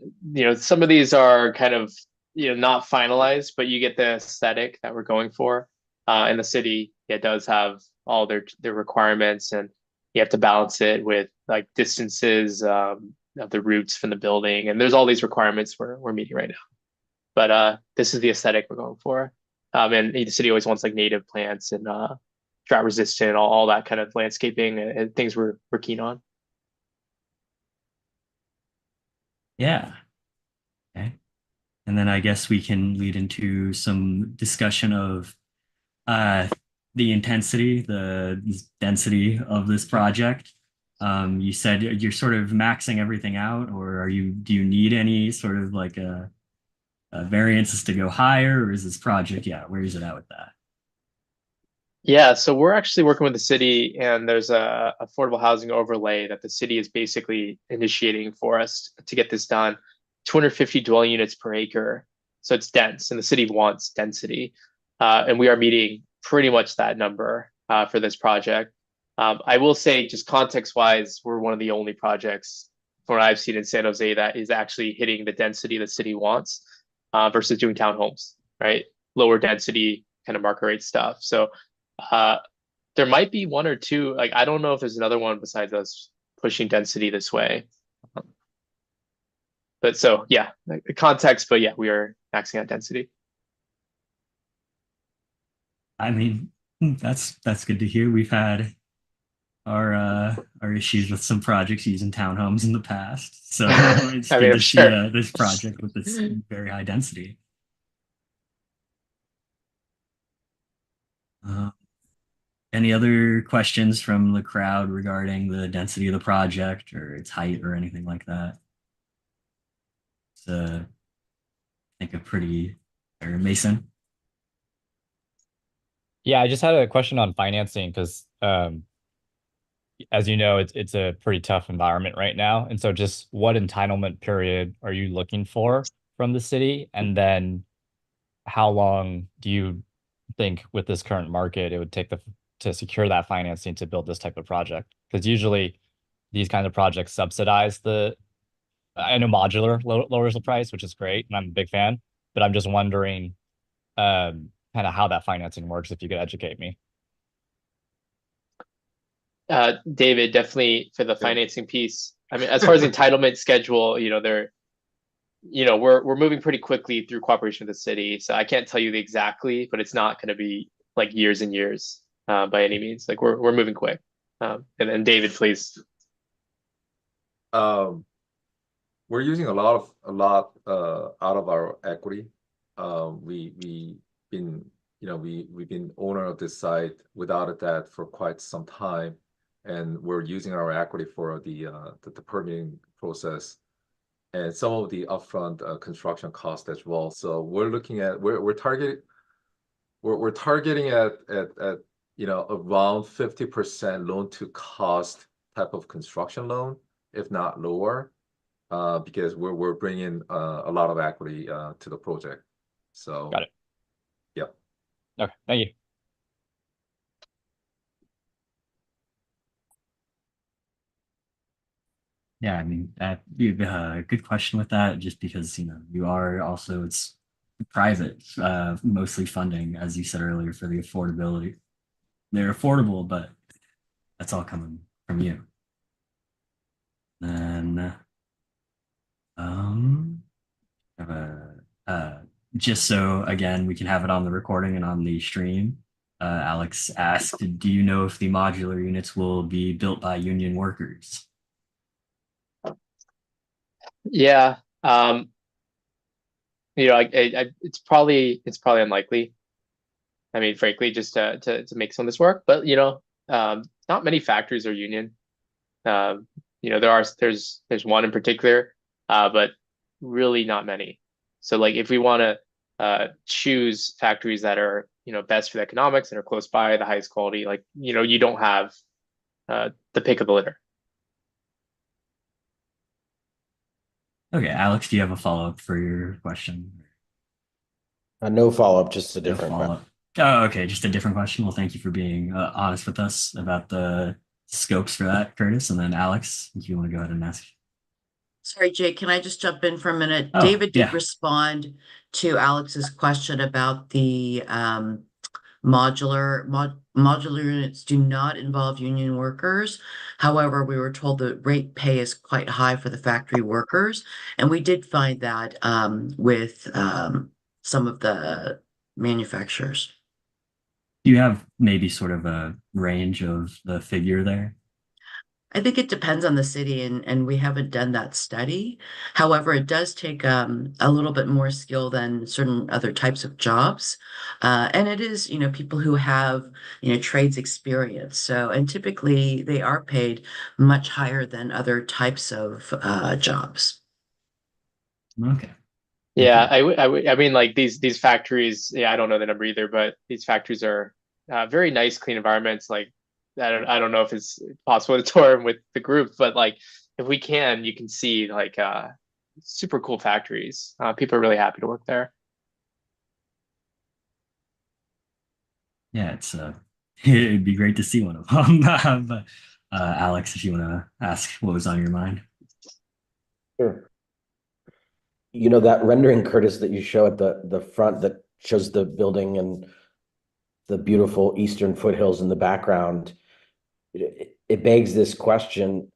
some of these are kind of, not finalized, but you get the aesthetic that we're going for. And the city, it does have all their requirements, and you have to balance it with like distances of the routes from the building, and there's all these requirements we're meeting right now. But this is the aesthetic we're going for. And the city always wants like native plants and drought resistant, all that kind of landscaping and things we're keen on. yeah. Okay. And then I guess we can lead into some discussion of uh, the intensity, the density of this project. You said you're sort of maxing everything out, or do you need any sort of like variances to go higher, or is this project, yeah, where is it at with that? Yeah, so we're actually working with the city, and there's a affordable housing overlay that the city is basically initiating for us to get this done. 250 dwelling units per acre. So it's dense, and the city wants density. And we are meeting pretty much that number for this project. I will say, just context-wise, we're one of the only projects from what I've seen in San Jose that is actually hitting the density the city wants versus doing townhomes, right? Lower density kind of market rate stuff. So uh, there might be one or two. Like I don't know if there's another one besides us pushing density this way. But so yeah, the context. But yeah, we are maxing out density. I mean, that's good to hear. We've had our issues with some projects using townhomes in the past, so it's I good mean, to I'm see sure. this project with this very high density. Uh, any other questions from the crowd regarding the density of the project or its height or anything like that? It's I think a pretty, or Mason. Yeah, I just had a question on financing because as you know, it's a pretty tough environment right now. And so just what entitlement period are you looking for from the city? And then how long do you think with this current market it would take to secure that financing to build this type of project? Because usually these kind of projects subsidize I know modular lowers the price, which is great, and I'm a big fan, but I'm just wondering kind of how that financing works, if you could educate me. David, definitely for the financing piece. I mean, as far as the entitlement schedule, we're moving pretty quickly through cooperation with the city. So I can't tell you the exactly, but it's not going to be like years and years by any means. Like we're moving quick. And then David, please. We're using a lot out of our equity. We've been owner of this site without a debt for quite some time, and we're using our equity for the permitting process and some of the upfront construction costs as well. So we're looking at we're targeting at around 50% loan to cost type of construction loan, if not lower. because we're bringing a lot of equity to the project. So Got it. Yep. Okay, thank you. Yeah, I mean, you good question with that, just because, you are also, it's private, mostly funding, as you said earlier, for the affordability. They're affordable, but that's all coming from you. Then, have just so again, we can have it on the recording and on the stream. Alex asked, do you know if the modular units will be built by union workers? Yeah. It's probably unlikely. I mean, frankly, just to make some of this work, but not many factories are union. There's one in particular, but really not many. So like if we want to choose factories that are best for the economics and are close by, the highest quality, like you don't have the pick of the litter. Okay, Alex, do you have a follow-up for your question? No follow-up, just a No different question. follow-up. Oh, okay, just a different question. Well, thank you for being honest with us about the scopes for that, Curtis. And then Alex, if you want to go ahead and ask. Sorry, Jake, can I just jump in for a minute? Oh, David did yeah. respond to Alex's question about the modular units do not involve union workers. However, we were told the rate pay is quite high for the factory workers, and we did find that with some of the manufacturers. Do you have maybe sort of a range of the figure there? I think it depends on the city, and we haven't done that study. However, it does take a little bit more skill than certain other types of jobs. And it is, people who have, trades experience. So, and typically they are paid much higher than other types of jobs. Okay. Yeah, I mean, like these factories. Yeah, I don't know the number either, but these factories are very nice, clean environments. Like, I don't know if it's possible to tour them with the group, but like, if we can, you can see like super cool factories. People are really happy to work there. Yeah, it's it'd be great to see one of them. But Alex, if you want to ask what was on your mind. Sure. That rendering, Curtis, that you show at the front that shows the building and the beautiful eastern foothills in the background, it begs this question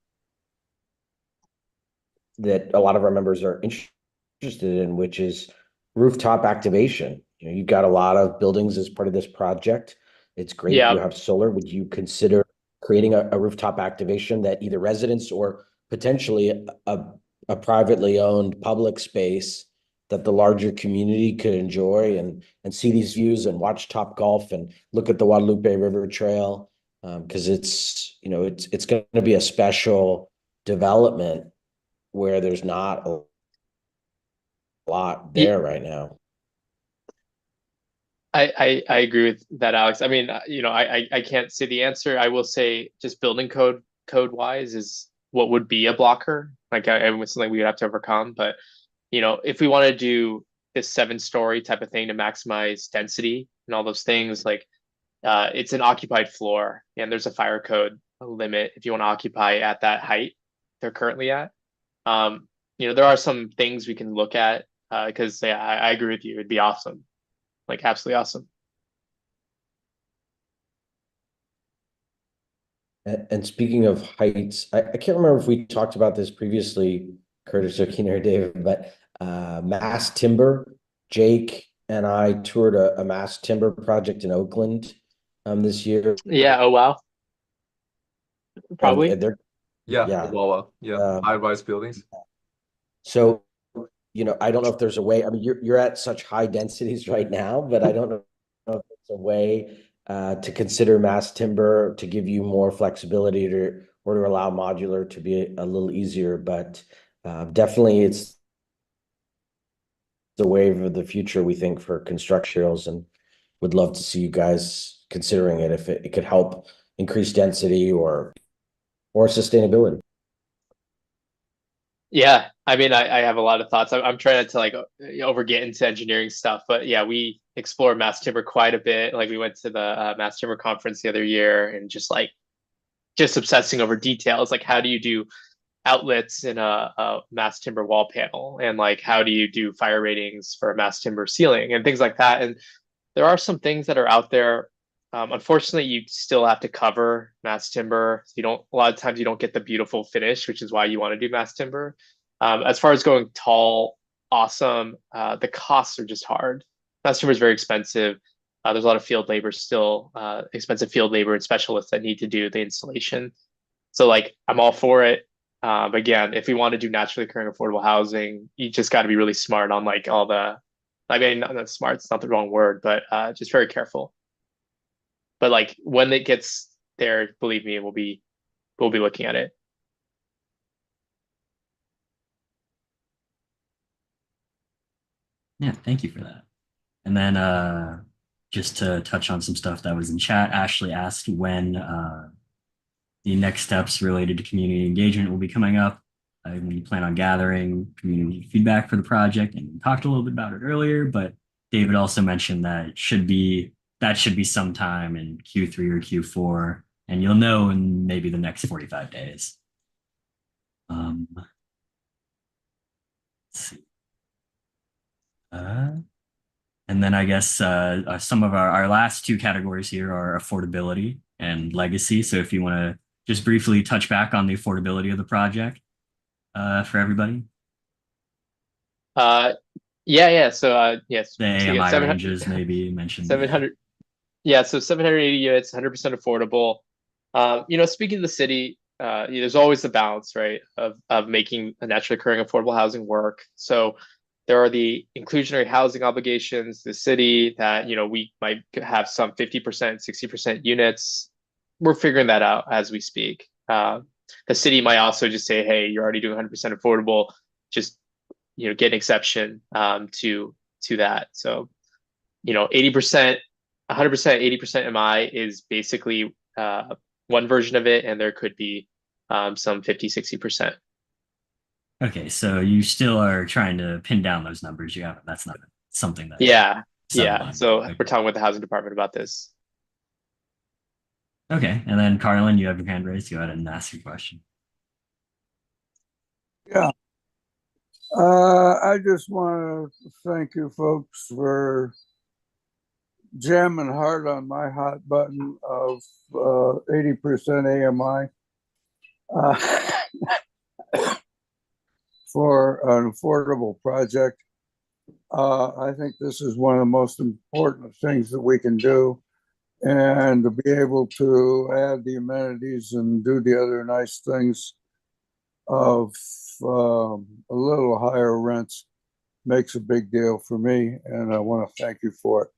that a lot of our members are interested in, which is rooftop activation. You've got a lot of buildings as part of this project. It's great if Yeah. you have solar. Would you consider creating a rooftop activation that either residents or potentially a privately owned public space that the larger community could enjoy and see these views and watch Top Golf and look at the Guadalupe River Trail? Because it's going to be a special development where there's not a lot there right now. I agree with that, Alex. I mean, I can't say the answer. I will say just building code wise is what would be a blocker. Like it was something we would have to overcome. But if we want to do this 7-story type of thing to maximize density and all those things, like it's an occupied floor and there's a fire code limit if you want to occupy at that height they're currently at. There are some things we can look at because I agree with you. It'd be awesome. Like absolutely awesome. And speaking of heights, I can't remember if we talked about this previously, Curtis or Keener or David, but mass timber. Jake and I toured a mass timber project in Oakland this year. Yeah. Oh wow. Probably. And they're Yeah. Well, high-rise buildings. So, I don't know if there's a way. I mean, you're at such high densities right now, but I don't know if there's a way to consider mass timber to give you more flexibility or to allow modular to be a little easier. But definitely, it's the wave of the future, we think, for construction materials, and would love to see you guys considering it if it could help increase density or sustainability. Yeah, I mean, I have a lot of thoughts. I'm trying not to like over get into engineering stuff, but yeah, we explore mass timber quite a bit. Like we went to the mass timber conference the other year and just obsessing over details. Like how do you do outlets in a mass timber wall panel, and like how do you do fire ratings for a mass timber ceiling and things like that. And there are some things that are out there. Unfortunately, you still have to cover mass timber. You don't, a lot of times you don't get the beautiful finish, which is why you want to do mass timber. As far as going tall, awesome, the costs are just hard. Mass timber is very expensive. There's a lot of field labor still, expensive field labor and specialists that need to do the installation. So like I'm all for it. Again, if we want to do naturally occurring affordable housing, you just got to be really smart on like all the, I mean, not smart, it's not the wrong word, but just very careful. But like when it gets there, believe me, we'll be looking at it. Yeah, thank you for that. And then just to touch on some stuff that was in chat, Ashley asked when the next steps related to community engagement will be coming up. We plan on gathering community feedback for the project, and we talked a little bit about it earlier, but David also mentioned that that should be sometime in Q3 or Q4, and you'll know in maybe the next 45 days. Let's see. And then I guess some of our last two categories here are affordability and legacy. So if you want to just briefly touch back on the affordability of the project for everybody. Yeah. So yes, The so yeah, AMI 700, ranges maybe mentioned. 700. Yeah, so 780 units, 100% affordable. Speaking of the city, there's always the balance, right, of making a naturally occurring affordable housing work. So there are the inclusionary housing obligations, the city that, we might have some 50%, 60% units. We're figuring that out as we speak. The city might also just say, hey, you're already doing 100% affordable, just, get an exception to that. So, 80%, 100%, 80% MI is basically one version of it, and there could be some 50, 60%. Okay, so you still are trying to pin down those numbers. You haven't. That's not something that. Yeah. settled Yeah. on. So Okay. we're talking with the housing department about this. Okay, and then Carlin, you have your hand raised. Go ahead and ask your question. Yeah. I just want to thank you folks for jamming hard on my hot button of 80% AMI for an affordable project. I think this is one of the most important things that we can do. And to be able to add the amenities and do the other nice things of a little higher rents makes a big deal for me. And I want to thank you for it.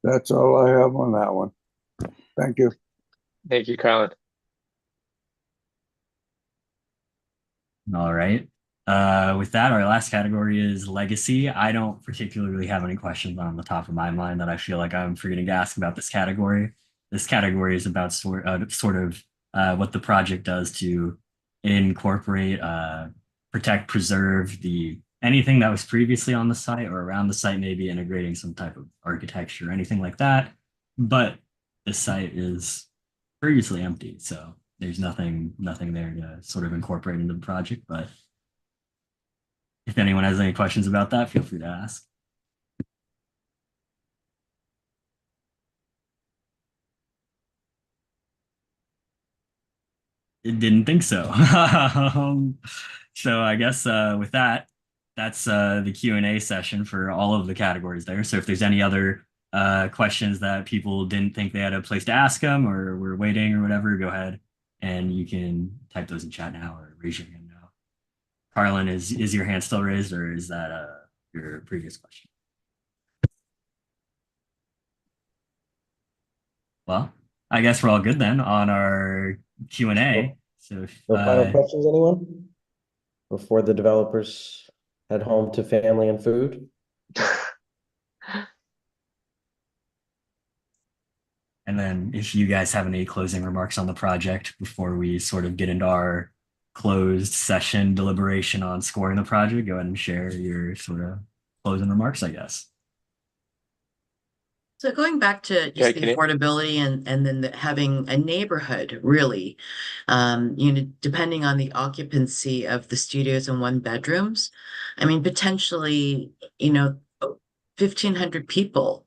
That's all I have on that one. Thank you. Thank you, Carlin. All right. With that, our last category is legacy. I don't particularly have any questions on the top of my mind that I feel like I'm forgetting to ask about this category. This category is about sort of what the project does to incorporate, protect, preserve anything that was previously on the site or around the site, maybe integrating some type of architecture, anything like that. But the site is previously empty, so there's nothing there to sort of incorporate into the project. But if anyone has any questions about that, feel free to ask. Didn't think so. So I guess with that, that's the Q&A session for all of the categories there. So if there's any other questions that people didn't think they had a place to ask them or were waiting or whatever, go ahead and you can type those in chat now or raise your hand now. Carlin, is your hand still raised, or is that your previous question? Well, I guess we're all good then on our Q&A. So No final questions, anyone? Before the developers head home to family and food? And then if you guys have any closing remarks on the project before we sort of get into our closed session deliberation on scoring the project, go ahead and share your sort of closing remarks, I guess. So going back to just Yeah, the can you- affordability and then having a neighborhood, really, depending on the occupancy of the studios and one bedrooms, I mean, potentially, 1,500 people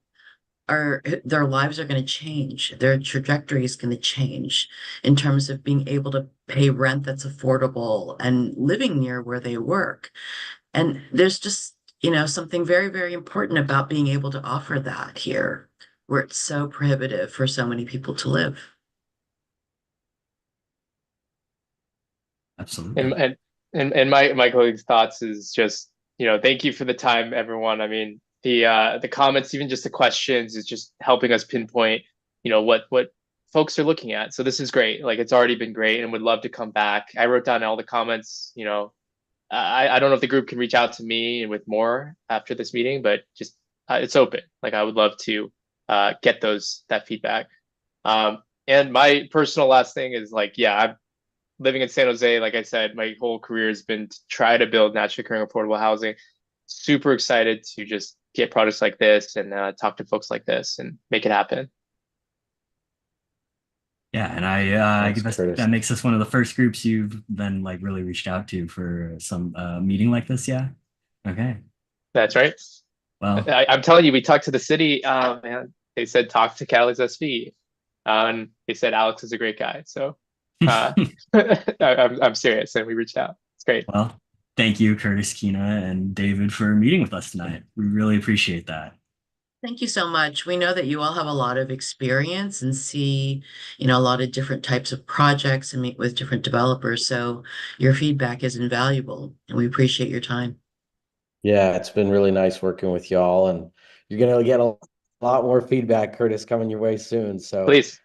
their lives are going to change. Their trajectory is going to change in terms of being able to pay rent that's affordable and living near where they work. And there's just, something very, very important about being able to offer that here, where it's so prohibitive for so many people to live. Absolutely. And my colleague's thoughts is just, thank you for the time, everyone. I mean, the comments, even just the questions, is just helping us pinpoint, what folks are looking at. So this is great. Like, it's already been great, and would love to come back. I wrote down all the comments. I don't know if the group can reach out to me with more after this meeting, but just it's open. Like, I would love to get that feedback. And my personal last thing is, like, yeah, I'm living in San Jose. Like I said, my whole career has been to try to build naturally occurring affordable housing. Super excited to just get projects like this and talk to folks like this and make it happen. Yeah, and I Thanks, guess Curtis. that makes us one of the first groups you've then like really reached out to for some meeting like this. Yeah. Okay. That's right. Well, I'm telling you, we talked to the city. Man, they said talk to Cali's SV, and they said Alex is a great guy. So I'm serious, and we reached out. It's great. well, thank you, Curtis, Kina, and David for meeting with us tonight. We really appreciate that. Thank you so much. We know that you all have a lot of experience and see, a lot of different types of projects and meet with different developers. So your feedback is invaluable, and we appreciate your time. Yeah, it's been really nice working with y'all, and you're gonna get a lot more feedback, Curtis, coming your way soon. So Please.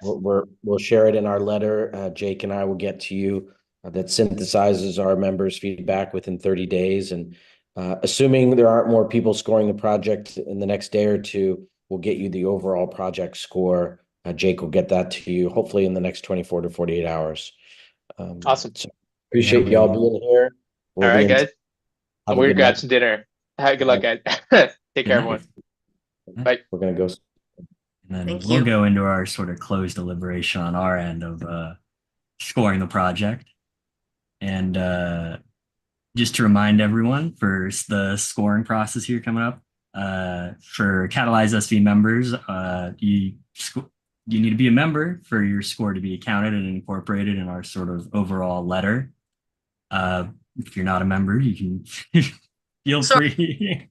we'll share it in our letter. Jake and I will get to you that synthesizes our members' feedback within 30 days. And assuming there aren't more people scoring the project in the next day or two, we'll get you the overall project score. Jake will get that to you hopefully in the next 24 to 48 hours. Awesome. So appreciate Yeah, y'all being here. All right, guys. Have I'm a going to good grab night. some dinner. Good luck, guys. Take care, everyone. Bye. We're gonna go. And then Thank we'll you. go into our sort of closed deliberation on our end of scoring the project. And just to remind everyone, for the scoring process here coming up, for Catalyze SV members, you need to be a member for your score to be counted and incorporated in our sort of overall letter. If you're not a member, you can feel free.